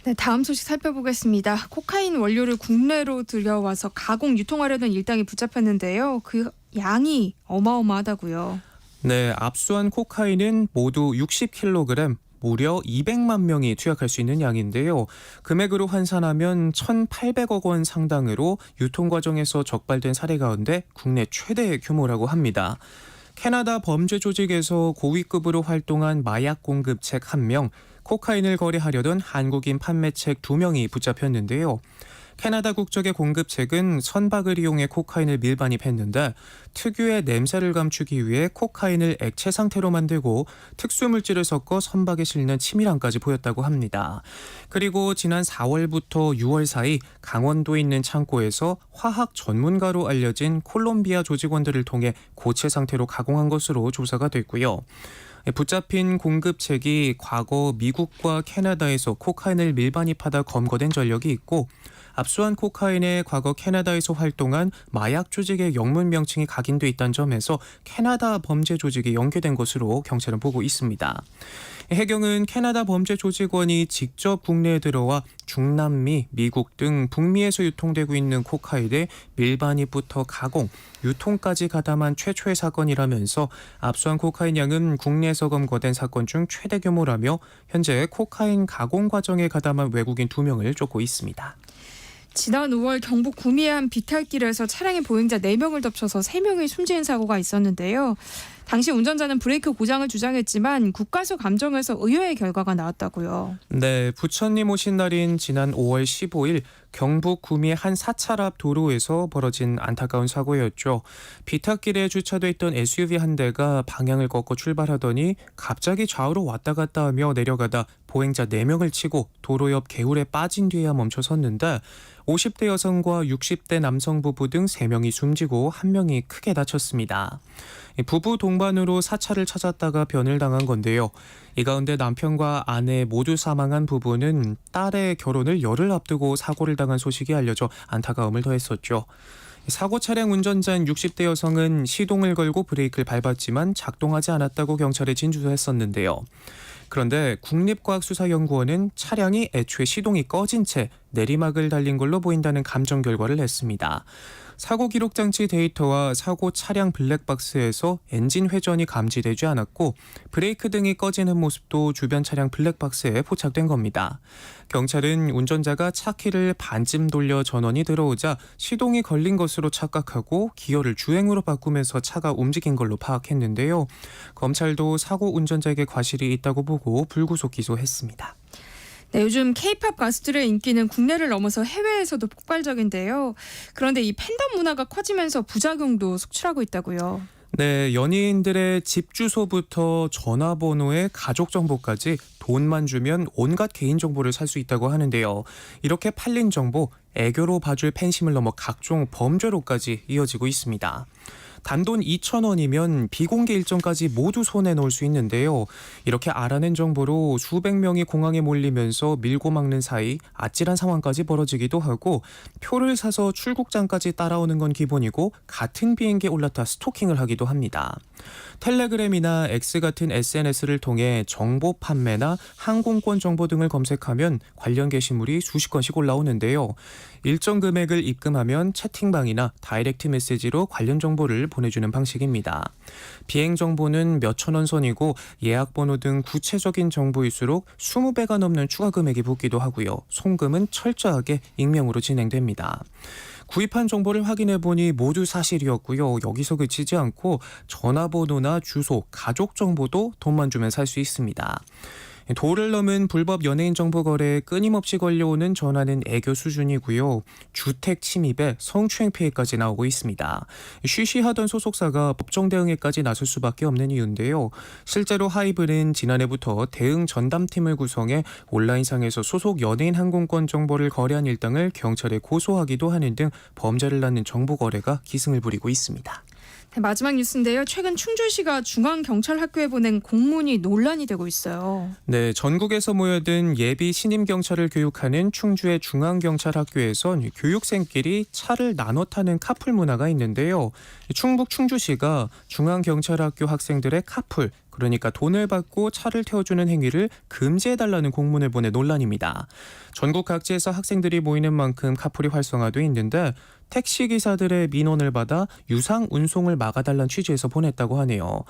네, 다음 소식 살펴보겠습니다. 코카인 원료를 국내로 들여와서 가공 유통하려던 일당이 붙잡혔는데요. 그 양이 어마어마하다고요. 네, 압수한 코카인은 모두 60kg, 무려 200만 명이 투약할 수 있는 양인데요. 금액으로 환산하면 1,800억 원 상당으로 유통 과정에서 적발된 사례 가운데 국내 최대 규모라고 합니다. 캐나다 범죄 조직에서 고위급으로 활동한 마약 공급책 1명, 코카인을 거래하려던 한국인 판매책 2명이 붙잡혔는데요. 캐나다 국적의 공급책은 선박을 이용해 코카인을 밀반입했는데 특유의 냄새를 감추기 위해 코카인을 액체 상태로 만들고 특수물질을 섞어 선박에 실는 치밀함까지 보였다고 합니다. 그리고 지난 4월부터 6월 사이 강원도에 있는 창고에서 화학 전문가로 알려진 콜롬비아 조직원들을 통해 고체 상태로 가공한 것으로 조사가 됐고요. 붙잡힌 공급책이 과거 미국과 캐나다에서 코카인을 밀반입하다 검거된 전력이 있고 압수한 코카인에 과거 캐나다에서 활동한 마약 조직의 영문 명칭이 각인돼 있다는 점에서 캐나다 범죄 조직이 연계된 것으로 경찰은 보고 있습니다. 해경은 캐나다 범죄 조직원이 직접 국내에 들어와 중남미, 미국 등 북미에서 유통되고 있는 코카인의 밀반입부터 가공, 유통까지 가담한 최초의 사건이라면서 압수한 코카인 양은 국내에서 검거된 사건 중 최대 규모라며 현재 코카인 가공 과정에 가담한 외국인 2명을 쫓고 있습니다. 지난 5월 경북 구미의 한 비탈길에서 차량이 보행자 4명을 덮쳐서 3명이 숨지는 사고가 있었는데요. 당시 운전자는 브레이크 고장을 주장했지만 국가수 감정에서 의외의 결과가 나왔다고요. 네, 부처님 오신 날인 지난 5월 15일 경북 구미의 한 사찰 앞 도로에서 벌어진 안타까운 사고였죠. 비탈길에 주차돼 있던 SUV 한 대가 방향을 꺾어 출발하더니 갑자기 좌우로 왔다 갔다 하며 내려가다 보행자 4명을 치고 도로 옆 개울에 빠진 뒤에야 멈춰섰는데 50대 여성과 60대 남성 부부 등 3명이 숨지고 1명이 크게 다쳤습니다. 부부 동반으로 사찰을 찾았다가 변을 당한 건데요. 이 가운데 남편과 아내 모두 사망한 부부는 딸의 결혼을 열흘 앞두고 사고를 당한 소식이 알려져 안타까움을 더했었죠. 사고 차량 운전자인 60대 여성은 시동을 걸고 브레이크를 밟았지만 작동하지 않았다고 경찰에 진술했었는데요. 그런데 국립과학수사연구원은 차량이 애초에 시동이 꺼진 채 내리막을 달린 걸로 보인다는 감정 결과를 냈습니다. 사고 기록 장치 데이터와 사고 차량 블랙박스에서 엔진 회전이 감지되지 않았고 브레이크 등이 꺼지는 모습도 주변 차량 블랙박스에 포착된 겁니다. 경찰은 운전자가 차 키를 반쯤 돌려 전원이 들어오자 시동이 걸린 것으로 착각하고 기어를 주행으로 바꾸면서 차가 움직인 걸로 파악했는데요. 검찰도 사고 운전자에게 과실이 있다고 보고 불구속 기소했습니다. 네, 요즘 K-팝 가수들의 인기는 국내를 넘어서 해외에서도 폭발적인데요. 그런데 이 팬덤 문화가 커지면서 부작용도 속출하고 있다고요. 네, 연예인들의 집 주소부터 전화번호에 가족 정보까지 돈만 주면 온갖 개인 정보를 살 수 있다고 하는데요. 이렇게 팔린 정보, 애교로 봐줄 팬심을 넘어 각종 범죄로까지 이어지고 있습니다. 단돈 2,000원이면 비공개 일정까지 모두 손에 넣을 수 있는데요. 이렇게 알아낸 정보로 수백 명이 공항에 몰리면서 밀고 막는 사이 아찔한 상황까지 벌어지기도 하고 표를 사서 출국장까지 따라오는 건 기본이고 같은 비행기에 올라타 스토킹을 하기도 합니다. 텔레그램이나 X 같은 SNS를 통해 정보 판매나 항공권 정보 등을 검색하면 관련 게시물이 수십 건씩 올라오는데요. 일정 금액을 입금하면 채팅방이나 다이렉트 메시지로 관련 정보를 보내주는 방식입니다. 비행 정보는 몇천 원 선이고 예약 번호 등 구체적인 정보일수록 20배가 넘는 추가 금액이 붙기도 하고요. 송금은 철저하게 익명으로 진행됩니다. 구입한 정보를 확인해보니 모두 사실이었고요. 여기서 그치지 않고 전화번호나 주소, 가족 정보도 돈만 주면 살 수 있습니다. 도를 넘은 불법 연예인 정보 거래에 끊임없이 걸려오는 전화는 애교 수준이고요. 주택 침입에 성추행 피해까지 나오고 있습니다. 쉬쉬하던 소속사가 법정 대응에까지 나설 수밖에 없는 이유인데요. 실제로 하이브는 지난해부터 대응 전담팀을 구성해 온라인상에서 소속 연예인 항공권 정보를 거래한 일당을 경찰에 고소하기도 하는 등 범죄를 낳는 정보 거래가 기승을 부리고 있습니다. 네, 마지막 뉴스인데요. 최근 충주시가 중앙경찰학교에 보낸 공문이 논란이 되고 있어요. 네, 전국에서 모여든 예비 신임 경찰을 교육하는 충주의 중앙경찰학교에선 교육생끼리 차를 나눠 타는 카풀 문화가 있는데요. 충북 충주시가 중앙경찰학교 학생들의 카풀, 그러니까 돈을 받고 차를 태워주는 행위를 금지해달라는 공문을 보내 논란입니다. 전국 각지에서 학생들이 모이는 만큼 카풀이 활성화돼 있는데 택시기사들의 민원을 받아 유상 운송을 막아달라는 취지에서 보냈다고 하네요.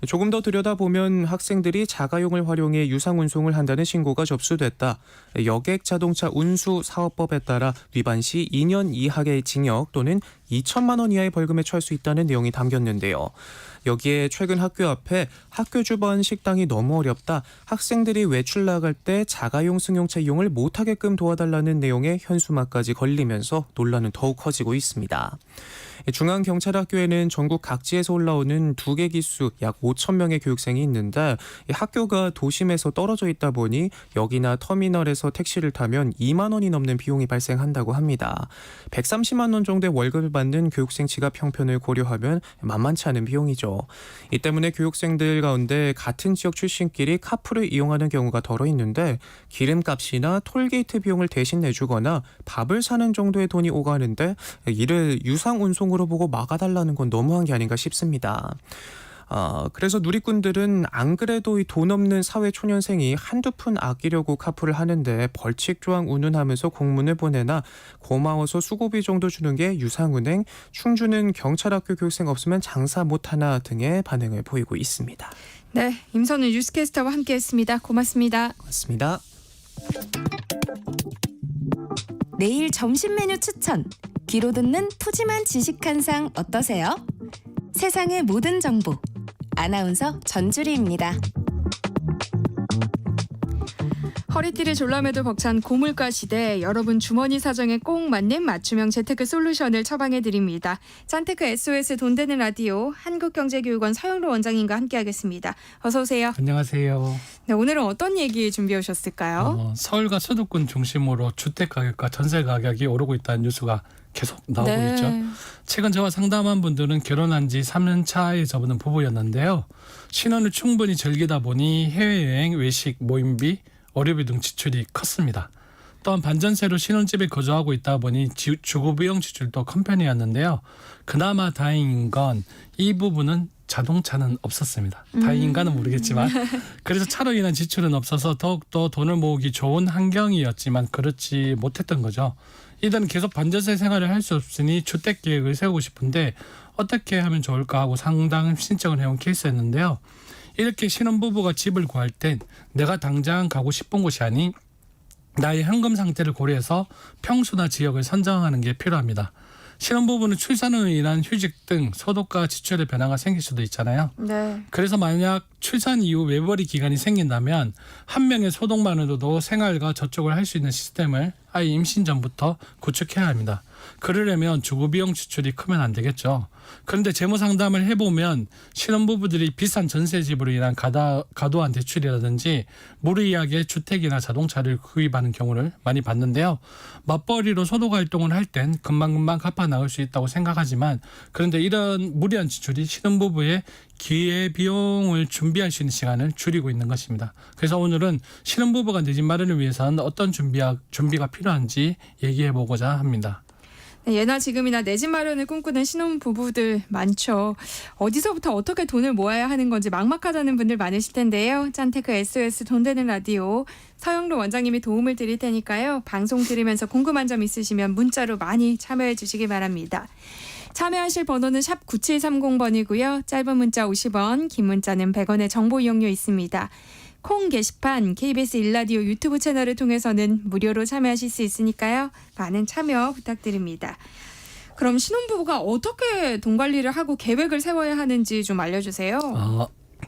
조금 더 들여다보면 학생들이 자가용을 활용해 유상 운송을 한다는 신고가 접수됐다. 여객 자동차 운수 사업법에 따라 위반 시 2년 이하의 징역 또는 2천만 원 이하의 벌금에 처할 수 있다는 내용이 담겼는데요. 여기에 최근 학교 앞에 학교 주변 식당이 너무 어렵다. 학생들이 외출 나갈 때 자가용 승용차 이용을 못하게끔 도와달라는 내용의 현수막까지 걸리면서 논란은 더욱 커지고 있습니다. 중앙경찰학교에는 전국 각지에서 올라오는 2개 기수 약 5천 명의 교육생이 있는데 학교가 도심에서 떨어져 있다 보니 역이나 터미널에서 택시를 타면 2만 원이 넘는 비용이 발생한다고 합니다. 130만 원 정도의 월급을 받는 교육생 지갑 형편을 고려하면 만만치 않은 비용이죠. 이 때문에 교육생들 가운데 같은 지역 출신끼리 카풀을 이용하는 경우가 덜어 있는데 기름값이나 톨게이트 비용을 대신 내주거나 밥을 사는 정도의 돈이 오가는데 이를 유상 운송으로 보고 막아달라는 건 너무한 게 아닌가 싶습니다. 그래서 누리꾼들은 안 그래도 이 돈 없는 사회 초년생이 한두 푼 아끼려고 카풀을 하는데 벌칙조항 운운하면서 공문을 보내나 고마워서 수고비 정도 주는 게 유상운행, 충주는 경찰학교 교육생 없으면 장사 못하나 등의 반응을 보이고 있습니다. 네, 임선우 뉴스캐스터와 함께했습니다. 고맙습니다. 고맙습니다. 내일 점심 메뉴 추천. 귀로 듣는 푸짐한 지식 한 상 어떠세요? 세상의 모든 정보. 아나운서 전주리입니다. 허리띠를 졸라매도 벅찬 고물가 시대, 여러분 주머니 사정에 꼭 맞는 맞춤형 재테크 솔루션을 처방해드립니다. 짠테크 SOS 돈 되는 라디오 한국경제교육원 서영로 원장님과 함께하겠습니다. 어서 오세요. 안녕하세요. 네, 오늘은 어떤 얘기 준비해 오셨을까요? 서울과 수도권 중심으로 주택 가격과 전세 가격이 오르고 있다는 뉴스가 계속 나오고 있죠. 최근 저와 상담한 분들은 결혼한 지 3년 차에 접어든 부부였는데요. 신혼을 충분히 즐기다 보니 해외여행, 외식, 모임비, 어료비 등 지출이 컸습니다. 또한 반전세로 신혼집에 거주하고 있다 보니 주거비용 지출도 큰 편이었는데요. 그나마 다행인 건 이 부분은 자동차는 없었습니다. 다행인가는 모르겠지만 그래서 차로 인한 지출은 없어서 더욱더 돈을 모으기 좋은 환경이었지만 그렇지 못했던 거죠. 이들은 계속 반전세 생활을 할 수 없으니 주택 계획을 세우고 싶은데 어떻게 하면 좋을까 하고 상담 신청을 해온 케이스였는데요. 이렇게 신혼부부가 집을 구할 땐 내가 당장 가고 싶은 곳이 아닌 나의 현금 상태를 고려해서 평수나 지역을 선정하는 게 필요합니다. 신혼부부는 출산으로 인한 휴직 등 소득과 지출의 변화가 생길 수도 있잖아요. 네. 그래서 만약 출산 이후 외벌이 기간이 생긴다면 한 명의 소득만으로도 생활과 저축을 할 수 있는 시스템을 아예 임신 전부터 구축해야 합니다. 그러려면 주거비용 지출이 크면 안 되겠죠. 그런데 재무 상담을 해보면 신혼부부들이 비싼 전세집으로 인한 과도한 대출이라든지 무리하게 주택이나 자동차를 구입하는 경우를 많이 봤는데요. 맞벌이로 소득활동을 할 땐 금방금방 갚아 나갈 수 있다고 생각하지만 그런데 이런 무리한 지출이 신혼부부의 기회비용을 준비할 수 있는 시간을 줄이고 있는 것입니다. 그래서 오늘은 신혼부부가 내 집 마련을 위해서는 어떤 준비가 필요한지 얘기해보고자 합니다. 네, 예나 지금이나 내 집 마련을 꿈꾸는 신혼부부들 많죠. 어디서부터 어떻게 돈을 모아야 하는 건지 막막하다는 분들 많으실 텐데요. 짠테크 SOS 돈 되는 라디오 서영로 원장님이 도움을 드릴 테니까요. 방송 들으면서 궁금한 점 있으시면 문자로 많이 참여해 주시기 바랍니다. 참여하실 번호는 샵 9730번이고요. 짧은 문자 50원, 긴 문자는 100원의 정보 이용료 있습니다. 콩 게시판 KBS 1라디오 유튜브 채널을 통해서는 무료로 참여하실 수 있으니까요. 많은 참여 부탁드립니다. 그럼 신혼부부가 어떻게 돈 관리를 하고 계획을 세워야 하는지 좀 알려주세요.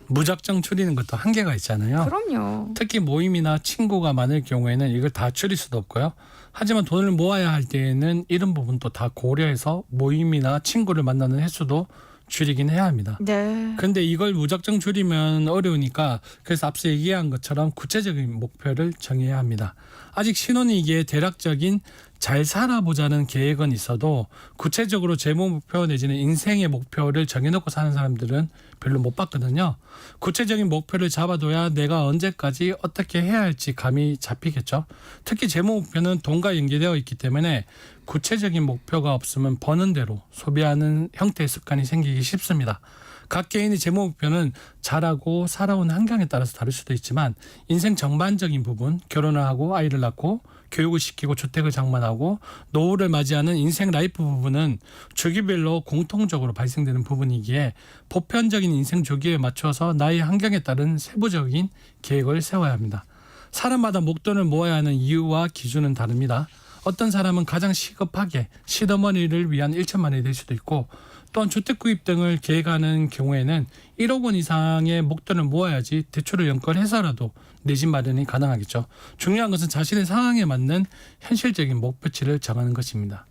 무작정 줄이는 것도 한계가 있잖아요. 그럼요. 특히 모임이나 친구가 많을 경우에는 이걸 다 줄일 수도 없고요. 하지만 돈을 모아야 할 때에는 이런 부분도 다 고려해서 모임이나 친구를 만나는 횟수도 줄이긴 해야 합니다. 네. 그런데 이걸 무작정 줄이면 어려우니까 그래서 앞서 얘기한 것처럼 구체적인 목표를 정해야 합니다. 아직 신혼이기에 대략적인 잘 살아보자는 계획은 있어도 구체적으로 재무 목표 내지는 인생의 목표를 정해놓고 사는 사람들은 별로 못 봤거든요. 구체적인 목표를 잡아둬야 내가 언제까지 어떻게 해야 할지 감이 잡히겠죠. 특히 재무 목표는 돈과 연계되어 있기 때문에 구체적인 목표가 없으면 버는 대로 소비하는 형태의 습관이 생기기 쉽습니다. 각 개인의 재무 목표는 자라고 살아온 환경에 따라서 다를 수도 있지만 인생 전반적인 부분, 결혼을 하고 아이를 낳고 교육을 시키고 주택을 장만하고 노후를 맞이하는 인생 라이프 부분은 주기별로 공통적으로 발생되는 부분이기에 보편적인 인생 주기에 맞춰서 나의 환경에 따른 세부적인 계획을 세워야 합니다. 사람마다 목돈을 모아야 하는 이유와 기준은 다릅니다. 어떤 사람은 가장 시급하게 시어머니를 위한 1천만 원이 될 수도 있고 또한 주택 구입 등을 계획하는 경우에는 1억 원 이상의 목돈을 모아야지 대출을 연결해서라도 내 집 마련이 가능하겠죠. 중요한 것은 자신의 상황에 맞는 현실적인 목표치를 정하는 것입니다.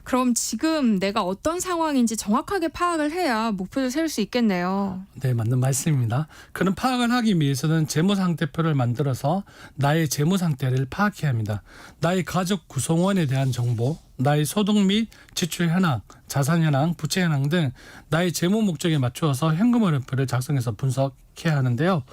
그럼 지금 내가 어떤 상황인지 정확하게 파악을 해야 목표를 세울 수 있겠네요. 네, 맞는 말씀입니다. 그런 파악을 하기 위해서는 재무상태표를 만들어서 나의 재무상태를 파악해야 합니다. 나의 가족 구성원에 대한 정보, 나의 소득 및 지출 현황, 자산 현황, 부채 현황 등 나의 재무 목적에 맞추어서 현금 흐름표를 작성해서 분석해야 하는데요.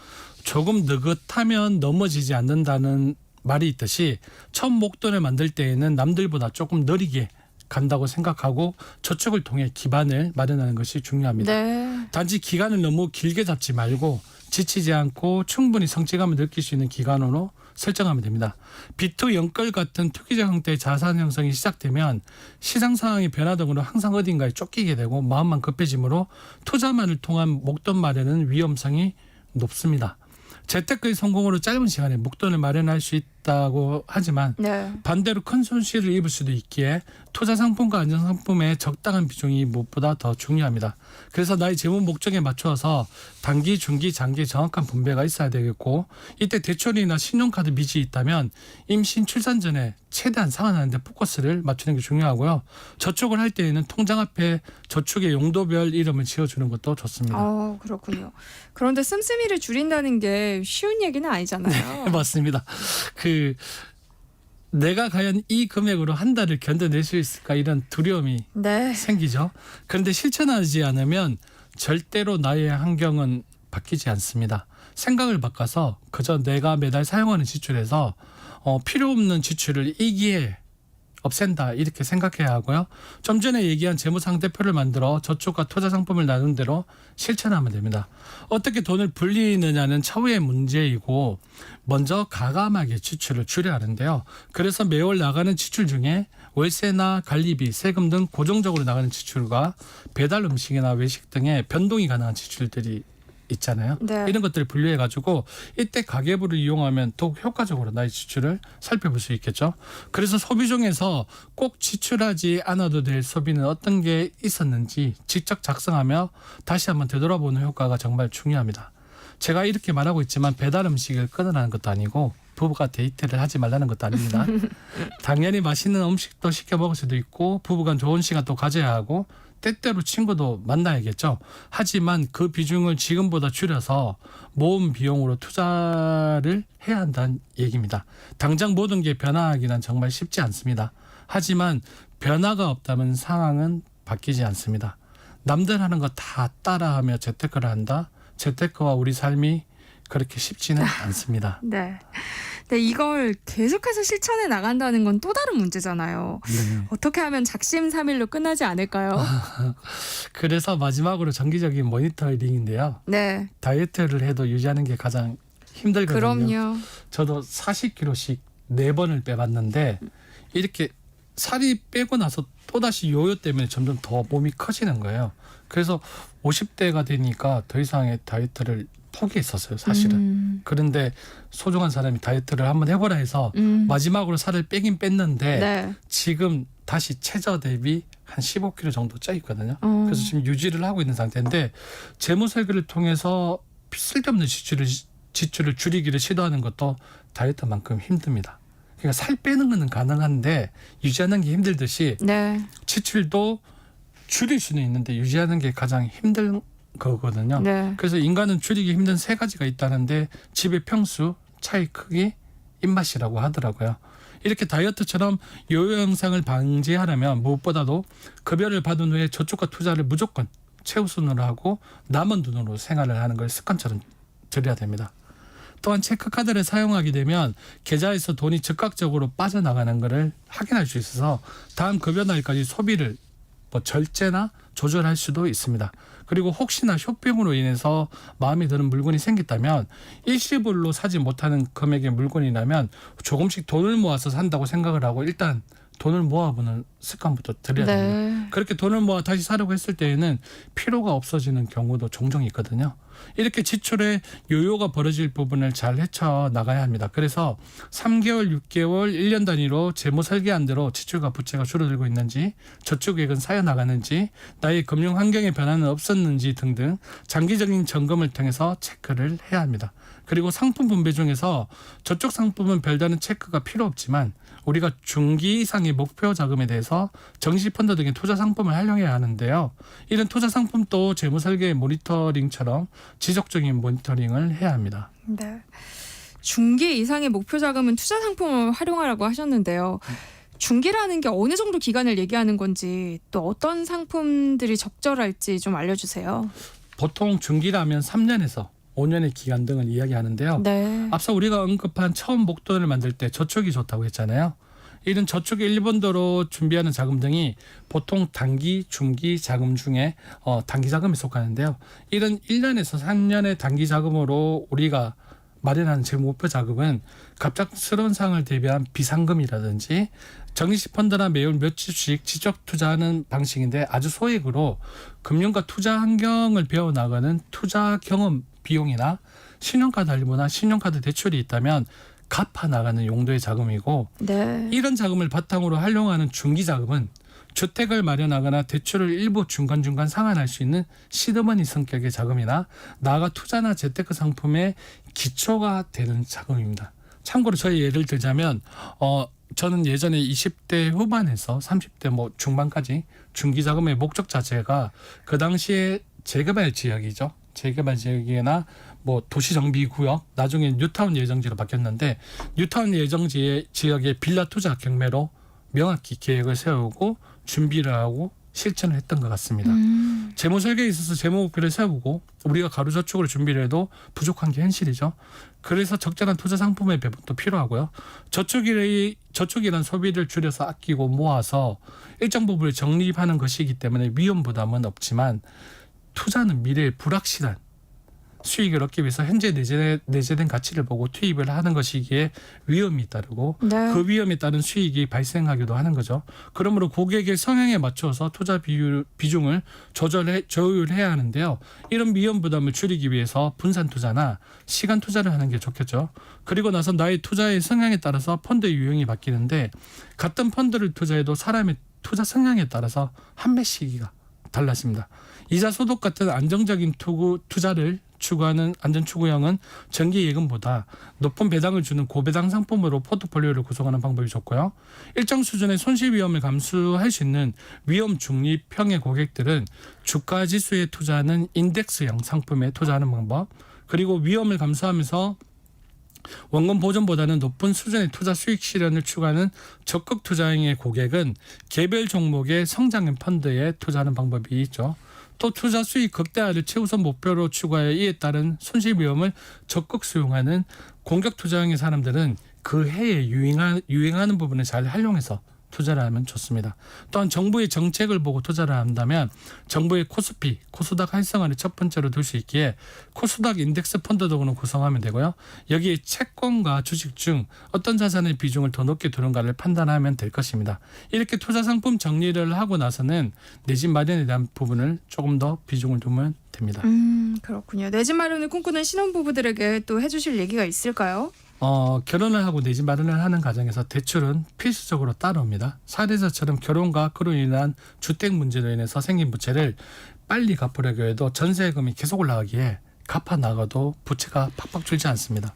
조금 느긋하면 넘어지지 않는다는 말이 있듯이 첫 목돈을 만들 때에는 남들보다 조금 느리게 간다고 생각하고 저축을 통해 기반을 마련하는 것이 중요합니다. 네. 단지 기간을 너무 길게 잡지 말고 지치지 않고 충분히 성취감을 느낄 수 있는 기간으로 설정하면 됩니다. 비투 연끌 같은 투기적 형태의 자산 형성이 시작되면 시장 상황의 변화 등으로 항상 어딘가에 쫓기게 되고 마음만 급해지므로 투자만을 통한 목돈 마련은 위험성이 높습니다. 재테크의 성공으로 짧은 시간에 목돈을 마련할 수 있다고 하지만 네. 반대로 큰 손실을 입을 수도 있기에 투자 상품과 안전 상품의 적당한 비중이 무엇보다 더 중요합니다. 그래서 나의 재무 목적에 맞추어서 단기, 중기, 장기 정확한 분배가 있어야 되겠고 이때 대출이나 신용카드 빚이 있다면 임신, 출산 전에 최대한 상환하는 데 포커스를 맞추는 게 중요하고요. 저축을 할 때에는 통장 앞에 저축의 용도별 이름을 지어주는 것도 좋습니다. 그렇군요. 그런데 씀씀이를 줄인다는 게 쉬운 얘기는 아니잖아요. 네, 맞습니다. 내가 과연 이 금액으로 한 달을 견뎌낼 수 있을까 이런 두려움이 네. 생기죠. 그런데 실천하지 않으면 절대로 나의 환경은 바뀌지 않습니다. 생각을 바꿔서 그저 내가 매달 사용하는 지출에서 필요 없는 지출을 이 기회에 없앤다 이렇게 생각해야 하고요. 좀 전에 얘기한 재무상태표를 만들어 저축과 투자 상품을 나눈 대로 실천하면 됩니다. 어떻게 돈을 불리느냐는 차후의 문제이고 먼저 가감하게 지출을 줄여야 하는데요. 그래서 매월 나가는 지출 중에 월세나 관리비, 세금 등 고정적으로 나가는 지출과 배달 음식이나 외식 등의 변동이 가능한 지출들이 있잖아요. 네. 이런 것들을 분류해가지고 이때 가계부를 이용하면 더욱 효과적으로 나의 지출을 살펴볼 수 있겠죠. 그래서 소비 중에서 꼭 지출하지 않아도 될 소비는 어떤 게 있었는지 직접 작성하며 다시 한번 되돌아보는 효과가 정말 중요합니다. 제가 이렇게 말하고 있지만 배달 음식을 끊으라는 것도 아니고 부부가 데이트를 하지 말라는 것도 아닙니다. 당연히 맛있는 음식도 시켜 먹을 수도 있고 부부간 좋은 시간도 가져야 하고 때때로 친구도 만나야겠죠. 하지만 그 비중을 지금보다 줄여서 모은 비용으로 투자를 해야 한다는 얘기입니다. 당장 모든 게 변화하기는 정말 쉽지 않습니다. 하지만 변화가 없다면 상황은 바뀌지 않습니다. 남들 하는 거 다 따라하며 재테크를 한다. 재테크와 우리 삶이 그렇게 쉽지는 않습니다. 네. 네, 이걸 계속해서 실천해 나간다는 건 또 다른 문제잖아요. 네. 어떻게 하면 작심삼일로 끝나지 않을까요? 그래서 마지막으로 정기적인 모니터링인데요. 네. 다이어트를 해도 유지하는 게 가장 힘들거든요. 그럼요. 저도 40kg씩 4번을 빼봤는데 이렇게 살이 빼고 나서 또다시 요요 때문에 점점 더 몸이 커지는 거예요. 그래서 50대가 되니까 더 이상의 다이어트를 포기했었어요, 사실은. 그런데 소중한 사람이 다이어트를 한번 해보라 해서 마지막으로 살을 빼긴 뺐는데 네. 지금 다시 체저 대비 한 15kg 정도 쪄 있거든요. 그래서 지금 유지를 하고 있는 상태인데 재무 설계를 통해서 쓸데없는 지출을 줄이기를 시도하는 것도 다이어트만큼 힘듭니다. 그러니까 살 빼는 거는 가능한데 유지하는 게 힘들듯이 네. 지출도 줄일 수는 있는데 유지하는 게 가장 힘든 거거든요. 네. 그래서 인간은 줄이기 힘든 3가지가 있다는데 집의 평수, 차이 크기, 입맛이라고 하더라고요. 이렇게 다이어트처럼 요요 현상을 방지하려면 무엇보다도 급여를 받은 후에 저축과 투자를 무조건 최우선으로 하고 남은 돈으로 생활을 하는 걸 습관처럼 들여야 됩니다. 또한 체크카드를 사용하게 되면 계좌에서 돈이 즉각적으로 빠져나가는 것을 확인할 수 있어서 다음 급여 날까지 소비를 절제나 조절할 수도 있습니다. 그리고 혹시나 쇼핑으로 인해서 마음에 드는 물건이 생겼다면 일시불로 사지 못하는 금액의 물건이라면 조금씩 돈을 모아서 산다고 생각을 하고 일단 돈을 모아보는 습관부터 들여야 됩니다. 그렇게 돈을 모아 다시 사려고 했을 때에는 필요가 없어지는 경우도 종종 있거든요. 이렇게 지출에 요요가 벌어질 부분을 잘 헤쳐나가야 합니다. 그래서 3개월, 6개월, 1년 단위로 재무 설계한 대로 지출과 부채가 줄어들고 있는지 저축액은 쌓여나가는지 나의 금융 환경의 변화는 없었는지 등등 장기적인 점검을 통해서 체크를 해야 합니다. 그리고 상품 분배 중에서 저축 상품은 별다른 체크가 필요 없지만 우리가 중기 이상의 목표 자금에 대해서 정시펀드 등의 투자 상품을 활용해야 하는데요. 이런 투자 상품도 재무 설계 모니터링처럼 지속적인 모니터링을 해야 합니다. 네. 중기 이상의 목표 자금은 투자 상품을 활용하라고 하셨는데요. 중기라는 게 어느 정도 기간을 얘기하는 건지 또 어떤 상품들이 적절할지 좀 알려주세요. 보통 중기라면 3년에서 5년의 기간 등을 이야기하는데요. 네. 앞서 우리가 언급한 처음 목돈을 만들 때 저축이 좋다고 했잖아요. 이런 저축의 일본도로 준비하는 자금 등이 보통 단기, 중기 자금 중에 단기 자금에 속하는데요. 이런 1년에서 3년의 단기 자금으로 우리가 마련하는 제 목표 자금은 갑작스러운 상황을 대비한 비상금이라든지 정시펀드나 매월 몇 주씩 지적 투자하는 방식인데 아주 소액으로 금융과 투자 환경을 배워나가는 투자 경험 비용이나 신용카드 할부나 신용카드 대출이 있다면 갚아 나가는 용도의 자금이고 네. 이런 자금을 바탕으로 활용하는 중기 자금은 주택을 마련하거나 대출을 일부 중간중간 상환할 수 있는 시드머니 성격의 자금이나 나아가 투자나 재테크 상품의 기초가 되는 자금입니다. 참고로 저희 예를 들자면 저는 예전에 20대 후반에서 30대 중반까지 중기 자금의 목적 자체가 그 당시에 재개발 지역이죠. 재개발 지역이나 도시정비구역, 나중에 뉴타운 예정지로 바뀌었는데 뉴타운 예정지 지역의 빌라 투자 경매로 명확히 계획을 세우고 준비를 하고 실천을 했던 것 같습니다. 재무 설계에 있어서 재무 목표를 세우고 우리가 가로저축으로 준비를 해도 부족한 게 현실이죠. 그래서 적절한 투자 상품의 배분도 필요하고요. 저축이란 소비를 줄여서 아끼고 모아서 일정 부분을 적립하는 것이기 때문에 위험 부담은 없지만 투자는 미래의 불확실한 수익을 얻기 위해서 현재 내재된 가치를 보고 투입을 하는 것이기에 위험이 따르고 그 위험에 따른 수익이 발생하기도 하는 거죠. 그러므로 고객의 성향에 맞춰서 투자 비중을 조율해야 하는데요. 이런 위험 부담을 줄이기 위해서 분산 투자나 시간 투자를 하는 게 좋겠죠. 그리고 나서 나의 투자의 성향에 따라서 펀드의 유형이 바뀌는데 같은 펀드를 투자해도 사람의 투자 성향에 따라서 판매 시기가 달라집니다. 이자 소득 같은 안정적인 투자를 추구하는 안전추구형은 정기예금보다 높은 배당을 주는 고배당 상품으로 포트폴리오를 구성하는 방법이 좋고요. 일정 수준의 손실 위험을 감수할 수 있는 위험 중립형의 고객들은 주가 지수에 투자하는 인덱스형 상품에 투자하는 방법, 그리고 위험을 감수하면서 원금 보존보다는 높은 수준의 투자 수익 실현을 추구하는 적극 투자형의 고객은 개별 종목의 성장형 펀드에 투자하는 방법이 있죠. 또 투자 수익 극대화를 최우선 목표로 추구하여 이에 따른 손실 위험을 적극 수용하는 공격 투자형의 사람들은 그 해에 유행하는 부분을 잘 활용해서 투자를 하면 좋습니다. 또한 정부의 정책을 보고 투자를 한다면 정부의 코스닥 활성화를 첫 번째로 둘 수 있기에 코스닥 인덱스 펀드 등으로 구성하면 되고요. 여기에 채권과 주식 중 어떤 자산의 비중을 더 높게 두는가를 판단하면 될 것입니다. 이렇게 투자 상품 정리를 하고 나서는 내 집 마련에 대한 부분을 조금 더 비중을 두면 됩니다. 그렇군요. 내 집 마련을 꿈꾸는 신혼부부들에게 또 해주실 얘기가 있을까요? 결혼을 하고 내 집 마련을 하는 과정에서 대출은 필수적으로 따라옵니다. 사례자처럼 결혼과 그로 인한 주택 문제로 인해서 생긴 부채를 빨리 갚으려고 해도 전세금이 계속 올라가기에 갚아 나가도 부채가 팍팍 줄지 않습니다.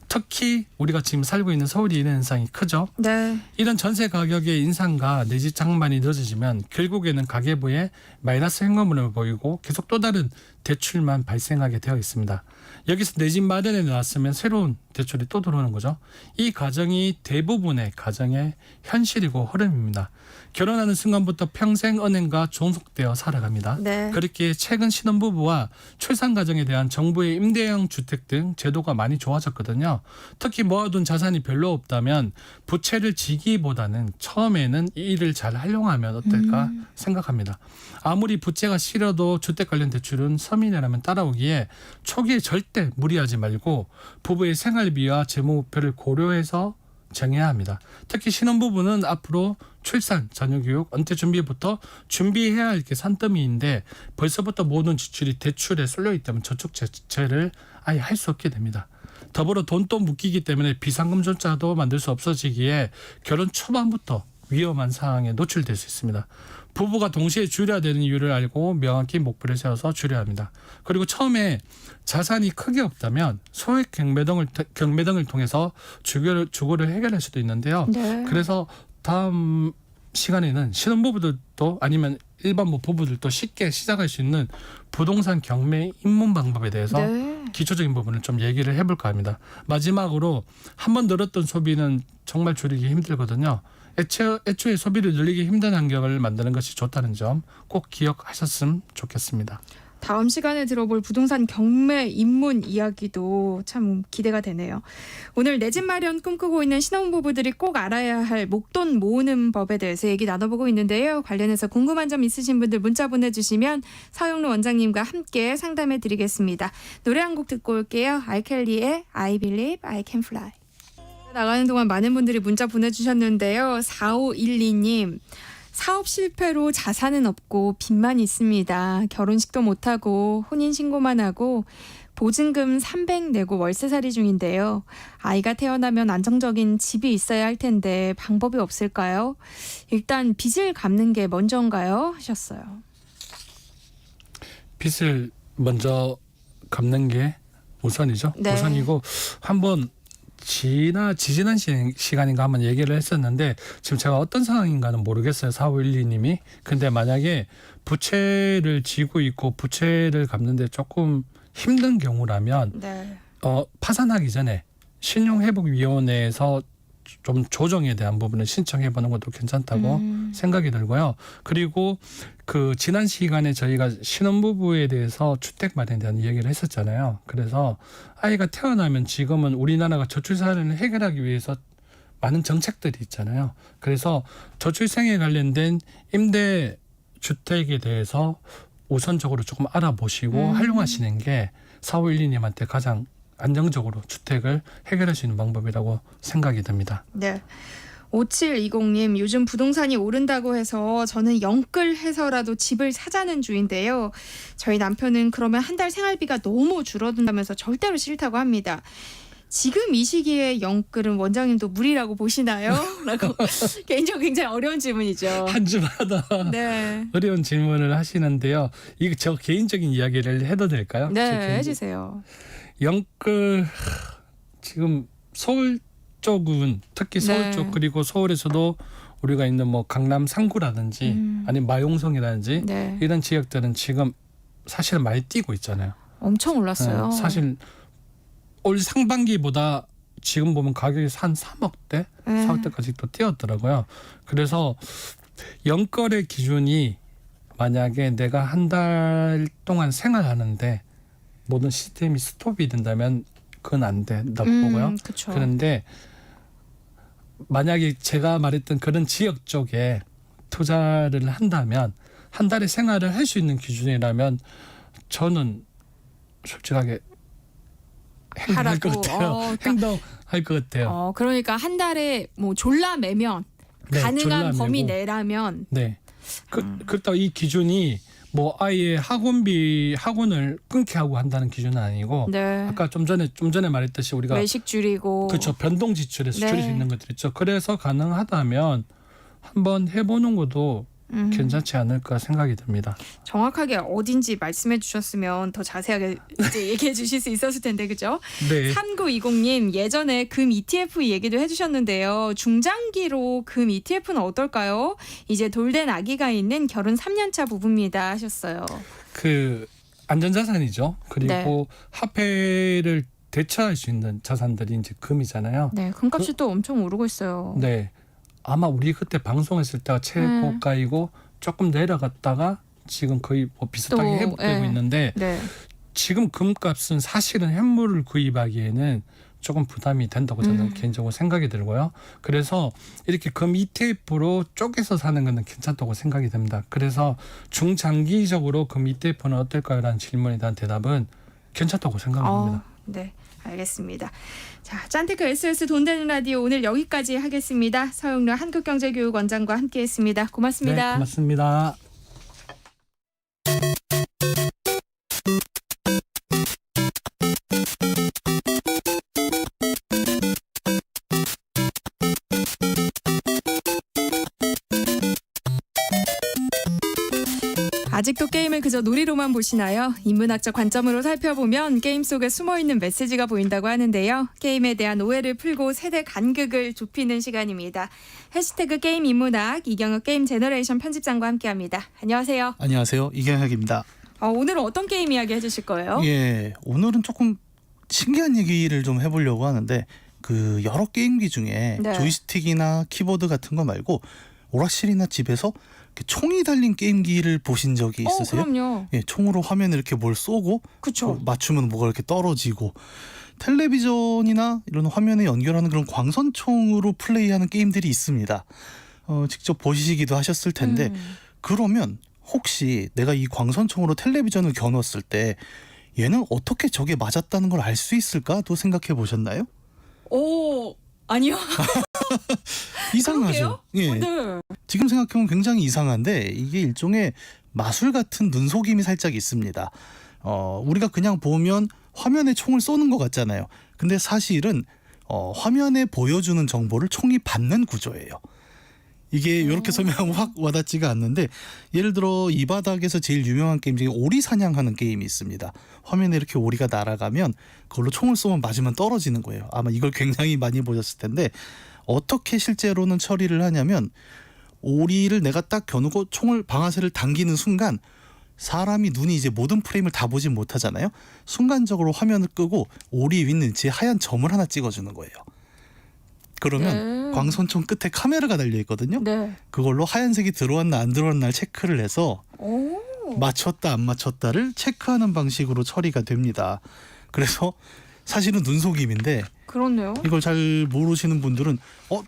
특히 우리가 지금 살고 있는 서울이 이런 현상이 크죠. 네. 이런 전세 가격의 인상과 내 집 장만이 늦어지면 결국에는 가계부에 마이너스 현금흐름을 보이고 계속 또 다른 대출만 발생하게 되어 있습니다. 여기서 내 집 마련에 나왔으면 새로운 대출이 또 들어오는 거죠. 이 과정이 대부분의 가정의 현실이고 흐름입니다. 결혼하는 순간부터 평생 은행과 종속되어 살아갑니다. 네. 그렇게 최근 신혼부부와 출산 가정에 대한 정부의 임대형 주택 등 제도가 많이 좋아졌거든요. 특히 모아둔 자산이 별로 없다면 부채를 지기보다는 처음에는 이 일을 잘 활용하면 어떨까 생각합니다. 아무리 부채가 싫어도 주택 관련 대출은 서민이라면 따라오기에 초기에 절대 무리하지 말고 부부의 생활비와 재무 목표를 고려해서 정해야 합니다. 특히 신혼부부는 앞으로 출산, 자녀교육, 은퇴 준비부터 준비해야 할 게 산더미인데 벌써부터 모든 지출이 대출에 쏠려 있다면 저축 자체를 아예 할 수 없게 됩니다. 더불어 돈도 묶이기 때문에 비상금조차도 만들 수 없어지기에 결혼 초반부터 위험한 상황에 노출될 수 있습니다. 부부가 동시에 줄여야 되는 이유를 알고 명확히 목표를 세워서 줄여야 합니다. 그리고 처음에 자산이 크게 없다면 소액 경매 등을 통해서 주거를 해결할 수도 있는데요. 네. 그래서 다음 시간에는 신혼부부들도 아니면 일반 부부들도 쉽게 시작할 수 있는 부동산 경매 입문 방법에 대해서 기초적인 부분을 좀 얘기를 해볼까 합니다. 마지막으로 한번 늘었던 소비는 정말 줄이기 힘들거든요. 애초에 소비를 늘리기 힘든 환경을 만드는 것이 좋다는 점 꼭 기억하셨으면 좋겠습니다. 다음 시간에 들어볼 부동산 경매 입문 이야기도 참 기대가 되네요. 오늘 내 집 마련 꿈꾸고 있는 신혼부부들이 꼭 알아야 할 목돈 모으는 법에 대해서 얘기 나눠보고 있는데요. 관련해서 궁금한 점 있으신 분들 문자 보내주시면 서영로 원장님과 함께 상담해 드리겠습니다. 노래 한 곡 듣고 올게요. 알켈리의 I Believe I Can Fly. 나가는 동안 많은 분들이 문자 보내주셨는데요. 4512님. 사업 실패로 자산은 없고 빚만 있습니다. 결혼식도 못하고 혼인신고만 하고 보증금 300 내고 월세살이 중인데요. 아이가 태어나면 안정적인 집이 있어야 할 텐데 방법이 없을까요? 일단 빚을 갚는 게 먼저인가요? 하셨어요. 빚을 먼저 갚는 게 우선이죠. 네. 우선이고 한번 지지난 시간인가 한번 얘기를 했었는데 지금 제가 어떤 상황인가는 모르겠어요. 4512님이. 근데 만약에 부채를 지고 있고 부채를 갚는데 조금 힘든 경우라면 파산하기 전에 신용회복위원회에서 좀 조정에 대한 부분을 신청해 보는 것도 괜찮다고 생각이 들고요. 그리고 그 지난 시간에 저희가 신혼부부에 대해서 주택 마련에 대한 이야기를 했었잖아요. 그래서 아이가 태어나면 지금은 우리나라가 저출산을 해결하기 위해서 많은 정책들이 있잖아요. 그래서 저출생에 관련된 임대 주택에 대해서 우선적으로 조금 알아보시고 활용하시는 게 4512님한테 가장 안정적으로 주택을 해결할 수 있는 방법이라고 생각이 듭니다. 네. 5720님, 요즘 부동산이 오른다고 해서 저는 영끌해서라도 집을 사자는 주인데요. 저희 남편은 그러면 한 달 생활비가 너무 줄어든다면서 절대로 싫다고 합니다. 지금 이 시기에 영끌은 원장님도 무리라고 보시나요? 라고 개인적으로 굉장히 어려운 질문이죠. 한 주마다 네. 어려운 질문을 하시는데요. 이거 저 개인적인 이야기를 해도 될까요? 네, 해주세요. 영끌 지금 서울 쪽은 특히 서울 네. 쪽 그리고 서울에서도 우리가 있는 뭐 강남 상구라든지 아니면 마용성이라든지 네. 이런 지역들은 지금 사실 많이 뛰고 있잖아요. 엄청 올랐어요. 사실 올 상반기보다 지금 보면 가격이 한 3억대, 4억대까지 또 뛰었더라고요. 그래서 영끌의 기준이 만약에 내가 한 달 동안 생활하는데 모든 시스템이 스톱이 된다면 그건 안 된다고 보고요. 그쵸. 그런데 만약에 제가 말했던 그런 지역 쪽에 투자를 한다면 한 달에 생활을 할 수 있는 기준이라면 저는 솔직하게 행동할 것 같아요. 그러니까, 행동할 것 같아요. 그러니까 한 달에 뭐 졸라매면 네, 가능한 범위 졸라매고. 내라면 네. 그렇다고 이 기준이 뭐 아예 학원을 끊게 하고 한다는 기준은 아니고 네. 아까 좀 전에 말했듯이 우리가 외식 줄이고 그렇죠. 변동 지출에서 네. 줄일 수 있는 것들 있죠. 그래서 가능하다면 한번 해보는 것도 괜찮지 않을까 생각이 듭니다. 정확하게 어딘지 말씀해 주셨으면 더 자세하게 이제 얘기해 주실 수 있었을 텐데 그죠? 네. 3920님 예전에 금 ETF 얘기도 해주셨는데요. 중장기로 금 ETF는 어떨까요? 이제 돌된 아기가 있는 결혼 3년차 부부입니다 하셨어요. 그 안전자산이죠. 그리고 화폐를 대처할 수 있는 자산들이 이제 금이잖아요. 네, 금값이 또 엄청 오르고 있어요. 네. 아마 우리 그때 방송했을 때가 최고가이고 조금 내려갔다가 지금 거의 뭐 비슷하게 또, 회복되고 네. 있는데 네. 지금 금값은 사실은 현물을 구입하기에는 조금 부담이 된다고 저는 개인적으로 생각이 들고요. 그래서 이렇게 금 ETF로 쪼개서 사는 것은 괜찮다고 생각이 됩니다. 그래서 중장기적으로 금 ETF는 어떨까요? 라는 질문에 대한 대답은 괜찮다고 생각합니다. 네, 알겠습니다. 자, 짠테크 SOS 돈 되는 라디오 오늘 여기까지 하겠습니다. 서영래 한국경제교육원장과 함께했습니다. 고맙습니다. 네, 고맙습니다. 아직도 게임을 그저 놀이로만 보시나요? 인문학적 관점으로 살펴보면 게임 속에 숨어있는 메시지가 보인다고 하는데요. 게임에 대한 오해를 풀고 세대 간극을 좁히는 시간입니다. 해시태그 게임 인문학 이경혁 게임 제너레이션 편집장과 함께합니다. 안녕하세요. 안녕하세요. 이경혁입니다. 오늘은 어떤 게임 이야기 해주실 거예요? 예, 오늘은 조금 신기한 얘기를 좀 해보려고 하는데 그 여러 게임기 중에 네. 조이스틱이나 키보드 같은 거 말고 오락실이나 집에서 총이 달린 게임기를 보신 적이 있으세요? 그럼요. 예, 총으로 화면에 이렇게 뭘 쏘고 그쵸. 맞추면 뭐가 이렇게 떨어지고 텔레비전이나 이런 화면에 연결하는 그런 광선총으로 플레이하는 게임들이 있습니다. 직접 보시기도 하셨을 텐데 그러면 혹시 내가 이 광선총으로 텔레비전을 겨눴을 때 얘는 어떻게 저게 맞았다는 걸 알 수 있을까도 생각해 보셨나요? 아니요. 이상하죠. 예. 네. 지금 생각하면 굉장히 이상한데 이게 일종의 마술 같은 눈속임이 살짝 있습니다. 우리가 그냥 보면 화면에 총을 쏘는 것 같잖아요. 근데 사실은 화면에 보여주는 정보를 총이 받는 구조예요. 이게 이렇게 설명하면 확 와닿지가 않는데 예를 들어 이 바닥에서 제일 유명한 게임 중에 오리 사냥하는 게임이 있습니다. 화면에 이렇게 오리가 날아가면 그걸로 총을 쏘면 맞으면 떨어지는 거예요. 아마 이걸 굉장히 많이 보셨을 텐데 어떻게 실제로는 처리를 하냐면 오리를 내가 딱 겨누고 총을 방아쇠를 당기는 순간 사람이 눈이 이제 모든 프레임을 다 보진 못하잖아요. 순간적으로 화면을 끄고 오리 윗는치에 하얀 점을 하나 찍어주는 거예요. 그러면 광선총 끝에 카메라가 달려 있거든요. 네. 그걸로 하얀색이 들어왔나 안 들어왔나 체크를 해서 오. 맞췄다 안 맞췄다를 체크하는 방식으로 처리가 됩니다. 그래서 사실은 눈속임인데 그렇네요. 이걸 잘 모르시는 분들은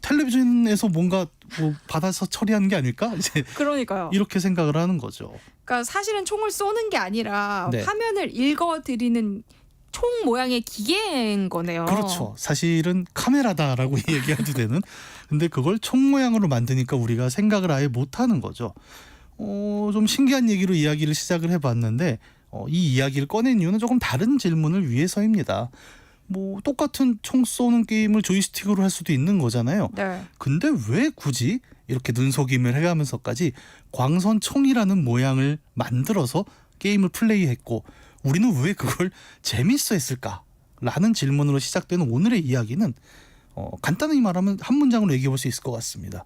텔레비전에서 뭔가 뭐 받아서 처리하는 게 아닐까? 이제 그러니까요. 이렇게 생각을 하는 거죠. 그러니까 사실은 총을 쏘는 게 아니라 네. 화면을 읽어드리는 총 모양의 기계인 거네요. 그렇죠. 사실은 카메라다라고 얘기해도 되는. 근데 그걸 총 모양으로 만드니까 우리가 생각을 아예 못하는 거죠. 좀 신기한 얘기로 이야기를 시작을 해봤는데 이 이야기를 꺼낸 이유는 조금 다른 질문을 위해서입니다. 뭐 똑같은 총 쏘는 게임을 조이스틱으로 할 수도 있는 거잖아요. 네. 근데 왜 굳이 이렇게 눈속임을 해가면서까지 광선총이라는 모양을 만들어서 게임을 플레이했고 우리는 왜 그걸 재밌어 했을까라는 질문으로 시작되는 오늘의 이야기는 간단히 말하면 한 문장으로 얘기해 볼 수 있을 것 같습니다.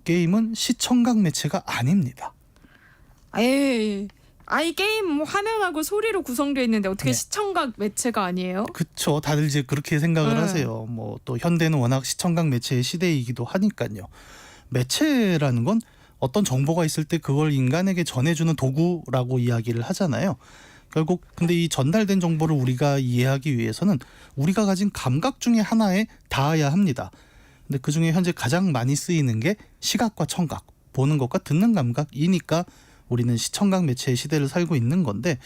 게임은 시청각 매체가 아닙니다. 에이, 아이 게임 화면하고 소리로 구성되어 있는데 어떻게 네. 시청각 매체가 아니에요? 그렇죠. 다들 이제 그렇게 생각을 네. 하세요. 뭐 또 현대는 워낙 시청각 매체의 시대이기도 하니까요. 매체라는 건 어떤 정보가 있을 때 그걸 인간에게 전해주는 도구라고 이야기를 하잖아요. 결국 근데 이 전달된 정보를 우리가 이해하기 위해서는 우리가 가진 감각 중에 하나에 닿아야 합니다. 근데 그중에 현재 가장 많이 쓰이는 게 시각과 청각, 보는 것과 듣는 감각이니까 우리는 시청각 매체의 시대를 살고 있는 건데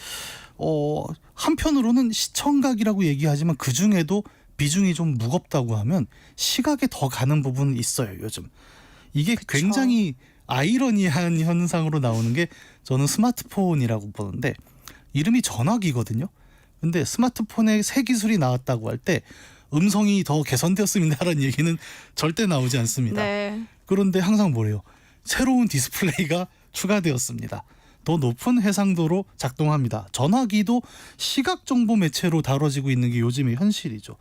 한편으로는 시청각이라고 얘기하지만 그중에도 비중이 좀 무겁다고 하면 시각에 더 가는 부분이 있어요. 요즘 이게 그쵸. 굉장히 아이러니한 현상으로 나오는 게 저는 스마트폰이라고 보는데 이름이 전화기거든요. 근데 스마트폰에 새 기술이 나왔다고 할 때 음성이 더 개선되었습니다라는 얘기는 절대 나오지 않습니다. 네. 그런데 항상 뭐래요? 새로운 디스플레이가 추가되었습니다. 더 높은 해상도로 작동합니다. 전화기도 시각 정보 매체로 다뤄지고 있는 게 요즘의 현실이죠.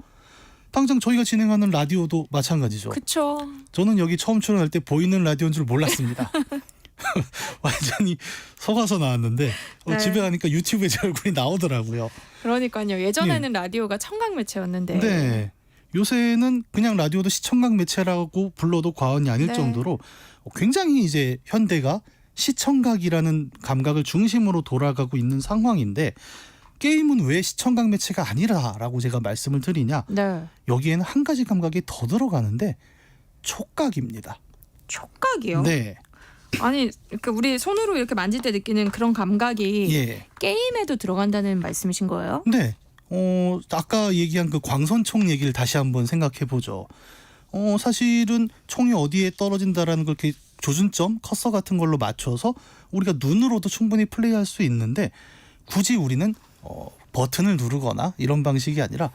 당장 저희가 진행하는 라디오도 마찬가지죠. 그렇죠. 저는 여기 처음 출연할 때 보이는 라디오인 줄 몰랐습니다. 완전히 속아서 나왔는데 네. 집에 가니까 유튜브에 제 얼굴이 나오더라고요. 그러니까요. 예전에는 라디오가 청각 매체였는데. 네. 요새는 그냥 라디오도 시청각 매체라고 불러도 과언이 아닐 네. 정도로 굉장히 이제 현대가 시청각이라는 감각을 중심으로 돌아가고 있는 상황인데 게임은 왜 시청각 매체가 아니라라고 제가 말씀을 드리냐? 네. 여기에는 한 가지 감각이 더 들어가는데 촉각입니다. 촉각이요? 네. 아니 이렇게 우리 손으로 이렇게 만질 때 느끼는 그런 감각이 예. 게임에도 들어간다는 말씀이신 거예요? 네. 아까 얘기한 그 광선총 얘기를 다시 한번 생각해 보죠. 사실은 총이 어디에 떨어진다라는 걸 이렇게 조준점, 커서 같은 걸로 맞춰서 우리가 눈으로도 충분히 플레이할 수 있는데 굳이 우리는 버튼을 누르거나 이런 방식이 아니라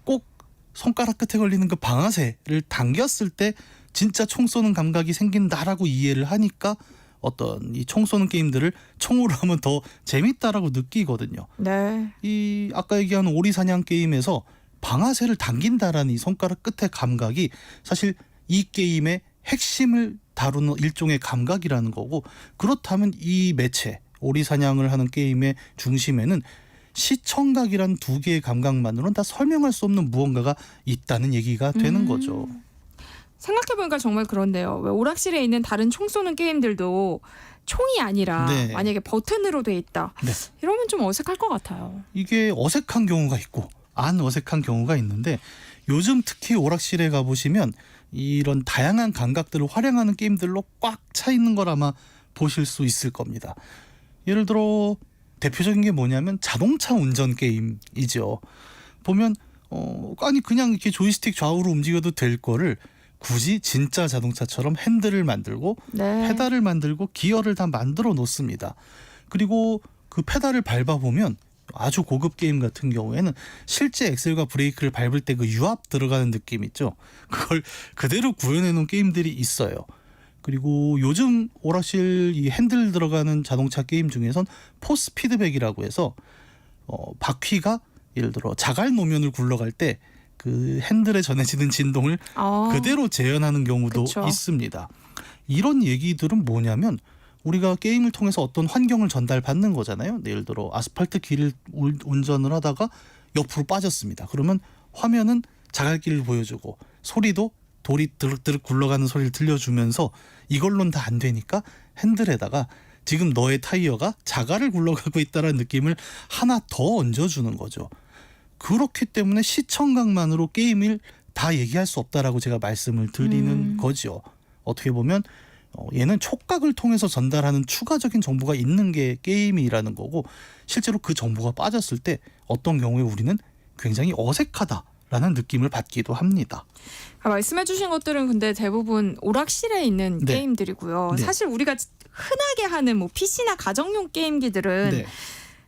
꼭 손가락 끝에 걸리는 그 방아쇠를 당겼을 때 진짜 총 쏘는 감각이 생긴다라고 이해를 하니까 어떤 이 총 쏘는 게임들을 총으로 하면 더 재밌다라고 느끼거든요. 네. 이 아까 얘기한 오리사냥 게임에서 방아쇠를 당긴다라는 이 손가락 끝의 감각이 사실 이 게임의 핵심을 다루는 일종의 감각이라는 거고 그렇다면 이 매체 오리사냥을 하는 게임의 중심에는 시청각이란 두 개의 감각만으로는 다 설명할 수 없는 무언가가 있다는 얘기가 되는 거죠. 생각해보니까 정말 그런데요. 왜 오락실에 있는 다른 총 쏘는 게임들도 총이 아니라 네. 만약에 버튼으로 돼 있다. 네. 이러면 좀 어색할 것 같아요. 이게 어색한 경우가 있고 안 어색한 경우가 있는데 요즘 특히 오락실에 가보시면 이런 다양한 감각들을 활용하는 게임들로 꽉 차 있는 걸 아마 보실 수 있을 겁니다. 예를 들어 대표적인 게 뭐냐면 자동차 운전 게임이죠. 보면 아니 그냥 이렇게 조이스틱 좌우로 움직여도 될 거를 굳이 진짜 자동차처럼 핸들을 만들고 네. 페달을 만들고 기어를 다 만들어 놓습니다. 그리고 그 페달을 밟아보면 아주 고급 게임 같은 경우에는 실제 엑셀과 브레이크를 밟을 때 그 유압 들어가는 느낌 있죠. 그걸 그대로 구현해 놓은 게임들이 있어요. 그리고 요즘 오락실 이 핸들 들어가는 자동차 게임 중에선 포스 피드백이라고 해서 바퀴가 예를 들어 자갈 노면을 굴러갈 때 그 핸들에 전해지는 진동을 그대로 재현하는 경우도 그쵸. 있습니다. 이런 얘기들은 뭐냐면 우리가 게임을 통해서 어떤 환경을 전달받는 거잖아요. 예를 들어 아스팔트 길을 운전을 하다가 옆으로 빠졌습니다. 그러면 화면은 자갈길을 보여주고 소리도 돌이 드륵드륵 굴러가는 소리를 들려주면서 이걸로는 다 안 되니까 핸들에다가 지금 너의 타이어가 자갈을 굴러가고 있다는 느낌을 하나 더 얹어주는 거죠. 그렇기 때문에 시청각만으로 게임을 다 얘기할 수 없다라고 제가 말씀을 드리는 거죠. 어떻게 보면 얘는 촉각을 통해서 전달하는 추가적인 정보가 있는 게 게임이라는 거고, 실제로 그 정보가 빠졌을 때 어떤 경우에 우리는 굉장히 어색하다라는 느낌을 받기도 합니다. 말씀해 주신 것들은 근데 대부분 오락실에 있는 네. 게임들이고요. 네. 사실 우리가 흔하게 하는 뭐 PC나 가정용 게임기들은 네.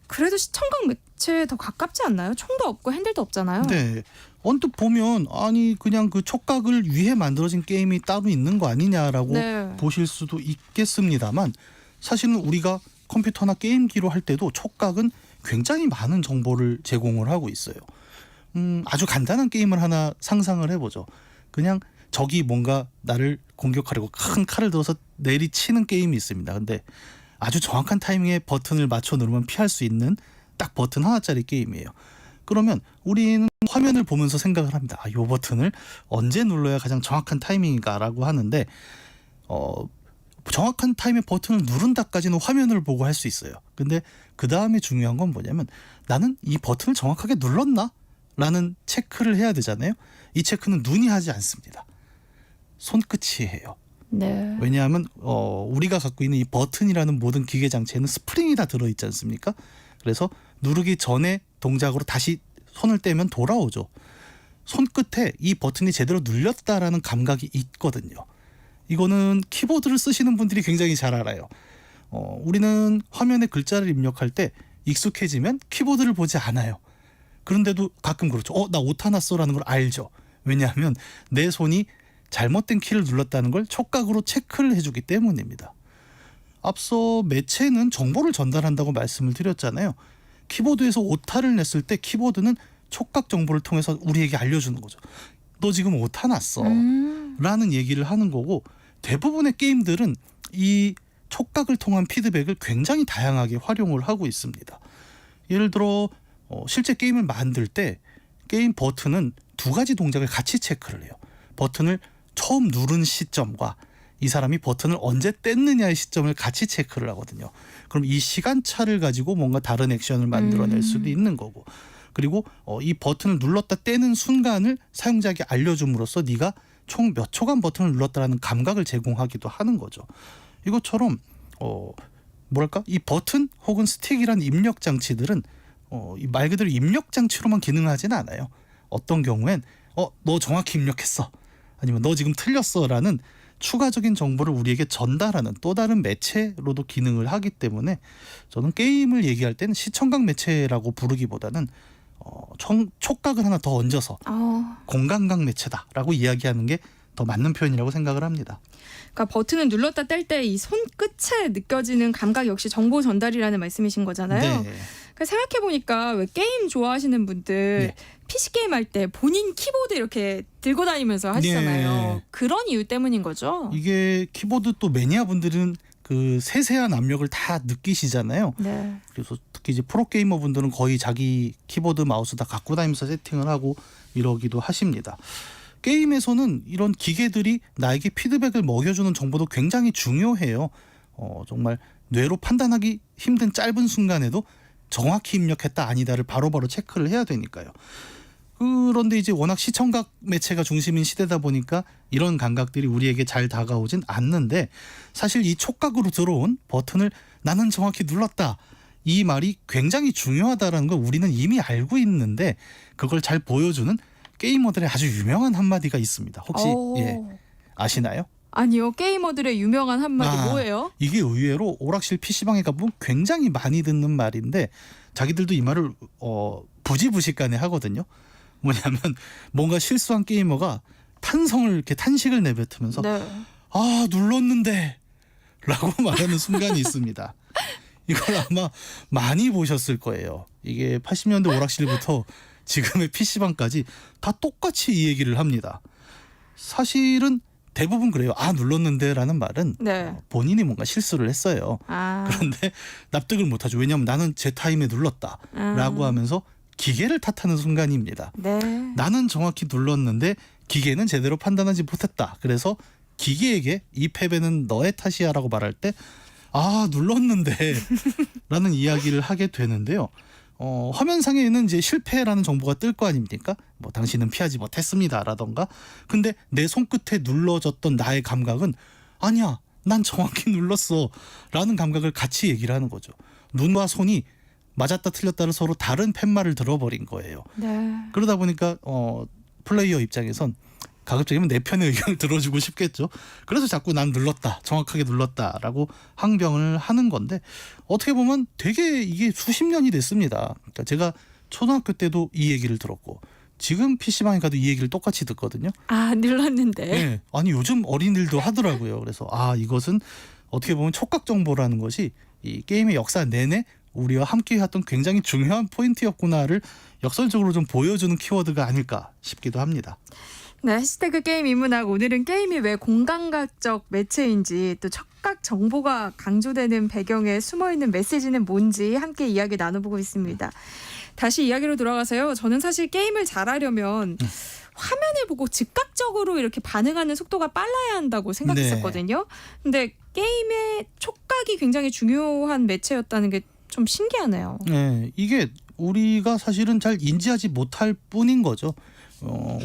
그래도 시청각 매체에 더 가깝지 않나요? 총도 없고 핸들도 없잖아요. 네. 언뜻 보면 아니 그냥 그 촉각을 위해 만들어진 게임이 따로 있는 거 아니냐라고 네. 보실 수도 있겠습니다만, 사실은 우리가 컴퓨터나 게임기로 할 때도 촉각은 굉장히 많은 정보를 제공을 하고 있어요. 아주 간단한 게임을 하나 상상을 해보죠. 그냥 적이 뭔가 나를 공격하려고 큰 칼을 들어서 내리치는 게임이 있습니다. 근데 아주 정확한 타이밍에 버튼을 맞춰 누르면 피할 수 있는 딱 버튼 하나짜리 게임이에요. 그러면 우리는 화면을 보면서 생각을 합니다. 이 버튼을 언제 눌러야 가장 정확한 타이밍인가라고 하는데, 정확한 타임에 버튼을 누른다까지는 화면을 보고 할 수 있어요. 근데 그 다음에 중요한 건 뭐냐면, 나는 이 버튼을 정확하게 눌렀나? 라는 체크를 해야 되잖아요. 이 체크는 눈이 하지 않습니다. 손끝이 해요. 네. 왜냐하면 우리가 갖고 있는 이 버튼이라는 모든 기계 장치에는 스프링이 다 들어있지 않습니까? 그래서 누르기 전에 동작으로 다시 손을 떼면 돌아오죠. 손끝에 이 버튼이 제대로 눌렸다라는 감각이 있거든요. 이거는 키보드를 쓰시는 분들이 굉장히 잘 알아요. 우리는 화면에 글자를 입력할 때 익숙해지면 키보드를 보지 않아요. 그런데도 가끔 그렇죠. 나 오타 났어라는 걸 알죠. 왜냐하면 내 손이 잘못된 키를 눌렀다는 걸 촉각으로 체크를 해주기 때문입니다. 앞서 매체는 정보를 전달한다고 말씀을 드렸잖아요. 키보드에서 오타를 냈을 때 키보드는 촉각 정보를 통해서 우리에게 알려주는 거죠. 너 지금 오타 났어 라는 얘기를 하는 거고, 대부분의 게임들은 이 촉각을 통한 피드백을 굉장히 다양하게 활용을 하고 있습니다. 예를 들어 실제 게임을 만들 때 게임 버튼은 두 가지 동작을 같이 체크를 해요. 버튼을 처음 누른 시점과 이 사람이 버튼을 언제 뗐느냐의 시점을 같이 체크를 하거든요. 그럼 이 시간차를 가지고 뭔가 다른 액션을 만들어낼 수도 있는 거고, 그리고 이 버튼을 눌렀다 떼는 순간을 사용자에게 알려줌으로써 네가 총 몇 초간 버튼을 눌렀다라는 감각을 제공하기도 하는 거죠. 이것처럼 뭐랄까, 이 버튼 혹은 스틱이란 입력 장치들은 말 그대로 입력 장치로만 기능하지는 않아요. 어떤 경우엔 너 정확히 입력했어, 아니면 너 지금 틀렸어라는 추가적인 정보를 우리에게 전달하는 또 다른 매체로도 기능을 하기 때문에, 저는 게임을 얘기할 때는 시청각 매체라고 부르기보다는 촉각을 하나 더 얹어서 공감각 매체다라고 이야기하는 게 더 맞는 표현이라고 생각을 합니다. 그러니까 버튼을 눌렀다 뗄 때 이 손끝에 느껴지는 감각 역시 정보 전달이라는 말씀이신 거잖아요. 네. 그러니까 생각해보니까 왜 게임 좋아하시는 분들 PC 게임 할 때 본인 키보드 이렇게 들고 다니면서 하시잖아요. 네. 그런 이유 때문인 거죠. 이게 키보드 또 매니아 분들은 그 세세한 압력을 다 느끼시잖아요. 네. 그래서 특히 이제 프로게이머 분들은 거의 자기 키보드 마우스 다 갖고 다니면서 세팅을 하고 이러기도 하십니다. 게임에서는 이런 기계들이 나에게 피드백을 먹여주는 정보도 굉장히 중요해요. 정말 뇌로 판단하기 힘든 짧은 순간에도 정확히 입력했다 아니다를 바로바로 체크를 해야 되니까요. 그런데 이제 워낙 시청각 매체가 중심인 시대다 보니까 이런 감각들이 우리에게 잘 다가오진 않는데, 사실 이 촉각으로 들어온 버튼을 나는 정확히 눌렀다, 이 말이 굉장히 중요하다라는 걸 우리는 이미 알고 있는데, 그걸 잘 보여주는 게이머들의 아주 유명한 한마디가 있습니다. 혹시 아시나요? 아니요. 게이머들의 유명한 한마디 뭐예요? 이게 의외로 오락실 PC방에 가보면 굉장히 많이 듣는 말인데, 자기들도 이 말을 부지부식간에 하거든요. 뭐냐면 뭔가 실수한 게이머가 탄식을 내뱉으면서 눌렀는데 라고 말하는 순간이 있습니다. 이걸 아마 많이 보셨을 거예요. 이게 80년대 오락실부터 지금의 PC방까지 다 똑같이 이 얘기를 합니다. 사실은 대부분 그래요. 눌렀는데 라는 말은 본인이 뭔가 실수를 했어요. 그런데 납득을 못하죠. 왜냐하면 나는 제 타임에 눌렀다 라고 하면서 기계를 탓하는 순간입니다. 나는 정확히 눌렀는데 기계는 제대로 판단하지 못했다. 그래서 기계에게 이 패배는 너의 탓이야라고 말할 때 눌렀는데 라는 이야기를 하게 되는데요. 화면상에는 이제 실패라는 정보가 뜰 거 아닙니까? 뭐 당신은 피하지 못했습니다라던가. 근데 내 손끝에 눌러졌던 나의 감각은 아니야, 난 정확히 눌렀어 라는 감각을 같이 얘기를 하는 거죠. 눈과 손이 맞았다 틀렸다를 서로 다른 팻말을 들어버린 거예요. 네. 그러다 보니까 플레이어 입장에선 가급적이면 내 편의 의견을 들어주고 싶겠죠. 그래서 자꾸 난 눌렀다, 정확하게 눌렀다라고 항변을 하는 건데 어떻게 보면 되게 이게 수십 년이 됐습니다. 그러니까 제가 초등학교 때도 이 얘기를 들었고 지금 PC방에 가도 이 얘기를 똑같이 듣거든요. 눌렀는데. 네. 아니 요즘 어린이들도 하더라고요. 그래서 이것은 어떻게 보면 촉각 정보라는 것이 이 게임의 역사 내내 우리와 함께 했던 굉장히 중요한 포인트였구나를 역설적으로 좀 보여주는 키워드가 아닐까 싶기도 합니다. 네, 해시태그 게임 인문학. 오늘은 게임이 왜 공감각적 매체인지 또 촉각 정보가 강조되는 배경에 숨어있는 메시지는 뭔지 함께 이야기 나눠보고 있습니다. 다시 이야기로 돌아가서요. 저는 사실 게임을 잘하려면 화면을 보고 즉각적으로 이렇게 반응하는 속도가 빨라야 한다고 생각했었거든요. 근데 게임의 촉각이 굉장히 중요한 매체였다는 게 좀 신기하네요. 네, 이게 우리가 사실은 잘 인지하지 못할 뿐인 거죠.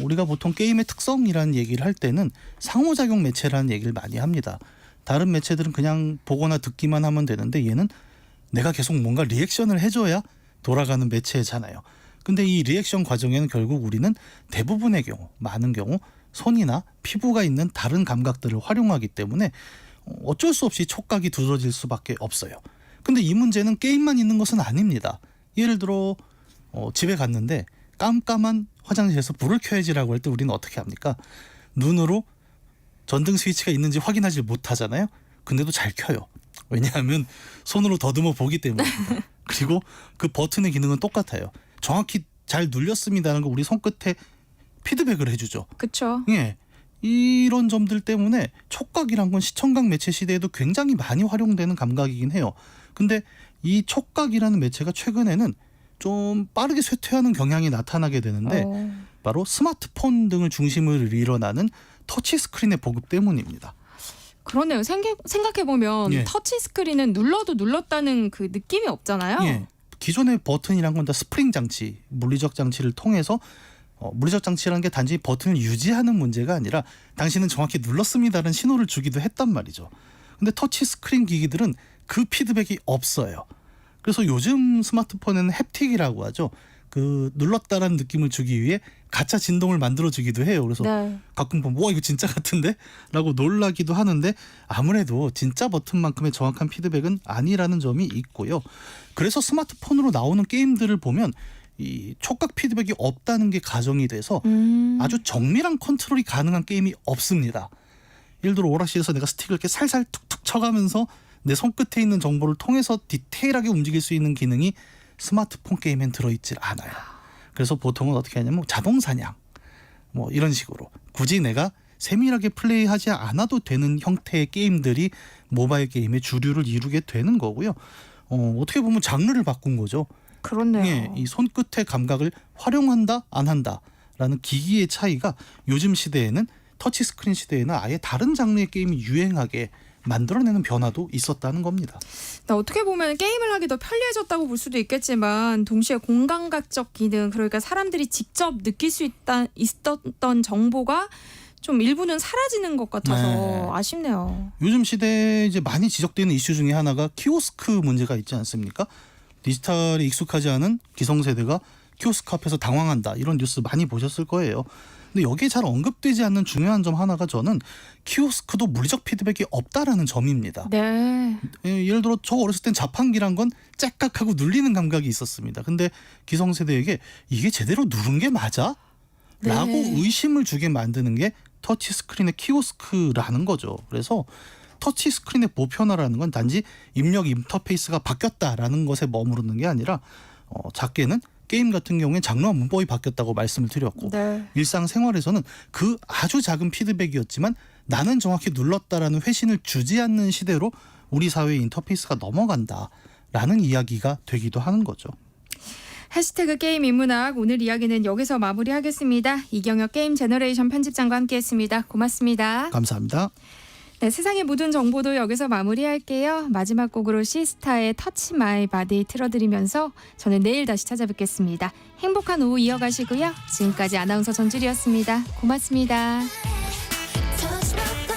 우리가 보통 게임의 특성이라는 얘기를 할 때는 상호작용 매체라는 얘기를 많이 합니다. 다른 매체들은 그냥 보거나 듣기만 하면 되는데 얘는 내가 계속 뭔가 리액션을 해줘야 돌아가는 매체잖아요. 근데 이 리액션 과정에는 결국 우리는 대부분의 경우, 많은 경우 손이나 피부가 있는 다른 감각들을 활용하기 때문에 어쩔 수 없이 촉각이 두드러질 수밖에 없어요. 근데 이 문제는 게임만 있는 것은 아닙니다. 예를 들어 집에 갔는데 깜깜한 화장실에서 불을 켜야지라고 할 때 우리는 어떻게 합니까? 눈으로 전등 스위치가 있는지 확인하지 못하잖아요. 근데도 잘 켜요. 왜냐하면 손으로 더듬어 보기 때문입니다. 그리고 그 버튼의 기능은 똑같아요. 정확히 잘 눌렸습니다라는 거 우리 손끝에 피드백을 해주죠. 그렇죠. 예, 이런 점들 때문에 촉각이란 건 시청각 매체 시대에도 굉장히 많이 활용되는 감각이긴 해요. 근데 이 촉각이라는 매체가 최근에는 좀 빠르게 쇠퇴하는 경향이 나타나게 되는데 바로 스마트폰 등을 중심으로 일어나는 터치 스크린의 보급 때문입니다. 그러네요. 생각해보면 예. 터치 스크린은 눌러도 눌렀다는 그 느낌이 없잖아요. 예. 기존의 버튼이란 건 다 스프링 장치, 물리적 장치를 통해서 물리적 장치라는 게 단지 버튼을 유지하는 문제가 아니라 당신은 정확히 눌렀습니다라는 신호를 주기도 했단 말이죠. 근데 터치 스크린 기기들은 그 피드백이 없어요. 그래서 요즘 스마트폰에는 햅틱이라고 하죠. 그 눌렀다라는 느낌을 주기 위해 가짜 진동을 만들어주기도 해요. 그래서 가끔 보면 이거 진짜 같은데? 라고 놀라기도 하는데 아무래도 진짜 버튼만큼의 정확한 피드백은 아니라는 점이 있고요. 그래서 스마트폰으로 나오는 게임들을 보면 이 촉각 피드백이 없다는 게 가정이 돼서 아주 정밀한 컨트롤이 가능한 게임이 없습니다. 예를 들어 오락실에서 내가 스틱을 이렇게 살살 툭툭 쳐가면서 내 손끝에 있는 정보를 통해서 디테일하게 움직일 수 있는 기능이 스마트폰 게임엔 들어있질 않아요. 그래서 보통은 어떻게 하냐면 자동 사냥 뭐 이런 식으로 굳이 내가 세밀하게 플레이하지 않아도 되는 형태의 게임들이 모바일 게임의 주류를 이루게 되는 거고요. 어떻게 보면 장르를 바꾼 거죠. 그렇네요. 예, 이 손끝의 감각을 활용한다 안 한다라는 기기의 차이가 요즘 시대에는 터치 스크린 시대에는 아예 다른 장르의 게임이 유행하게 만들어내는 변화도 있었다는 겁니다. 어떻게 보면 게임을 하기 더 편리해졌다고 볼 수도 있겠지만 동시에 공감각적 기능, 그러니까 사람들이 직접 느낄 수 있었던 정보가 좀 일부는 사라지는 것 같아서 아쉽네요. 요즘 시대에 이제 많이 지적되는 이슈 중에 하나가 키오스크 문제가 있지 않습니까? 디지털에 익숙하지 않은 기성세대가 키오스크 앞에서 당황한다, 이런 뉴스 많이 보셨을 거예요. 근데 여기에 잘 언급되지 않는 중요한 점 하나가 저는 키오스크도 물리적 피드백이 없다라는 점입니다. 네. 예를 들어 저 어렸을 땐 자판기란 건 째깍하고 눌리는 감각이 있었습니다. 근데 기성세대에게 이게 제대로 누른 게 맞아? 라고 의심을 주게 만드는 게 터치 스크린의 키오스크라는 거죠. 그래서 터치 스크린의 보편화라는 건 단지 입력 인터페이스가 바뀌었다라는 것에 머무르는 게 아니라 작게는 게임 같은 경우에 장르와 문법이 바뀌었다고 말씀을 드렸고 일상생활에서는 그 아주 작은 피드백이었지만 나는 정확히 눌렀다라는 회신을 주지 않는 시대로 우리 사회의 인터페이스가 넘어간다라는 이야기가 되기도 하는 거죠. 해시태그 게임 인문학 오늘 이야기는 여기서 마무리하겠습니다. 이경혁 게임 제너레이션 편집장과 함께했습니다. 고맙습니다. 감사합니다. 네, 세상의 모든 정보도 여기서 마무리할게요. 마지막 곡으로 시스타의 터치 마이 바디 틀어드리면서 저는 내일 다시 찾아뵙겠습니다. 행복한 오후 이어가시고요. 지금까지 아나운서 전주리였습니다. 고맙습니다.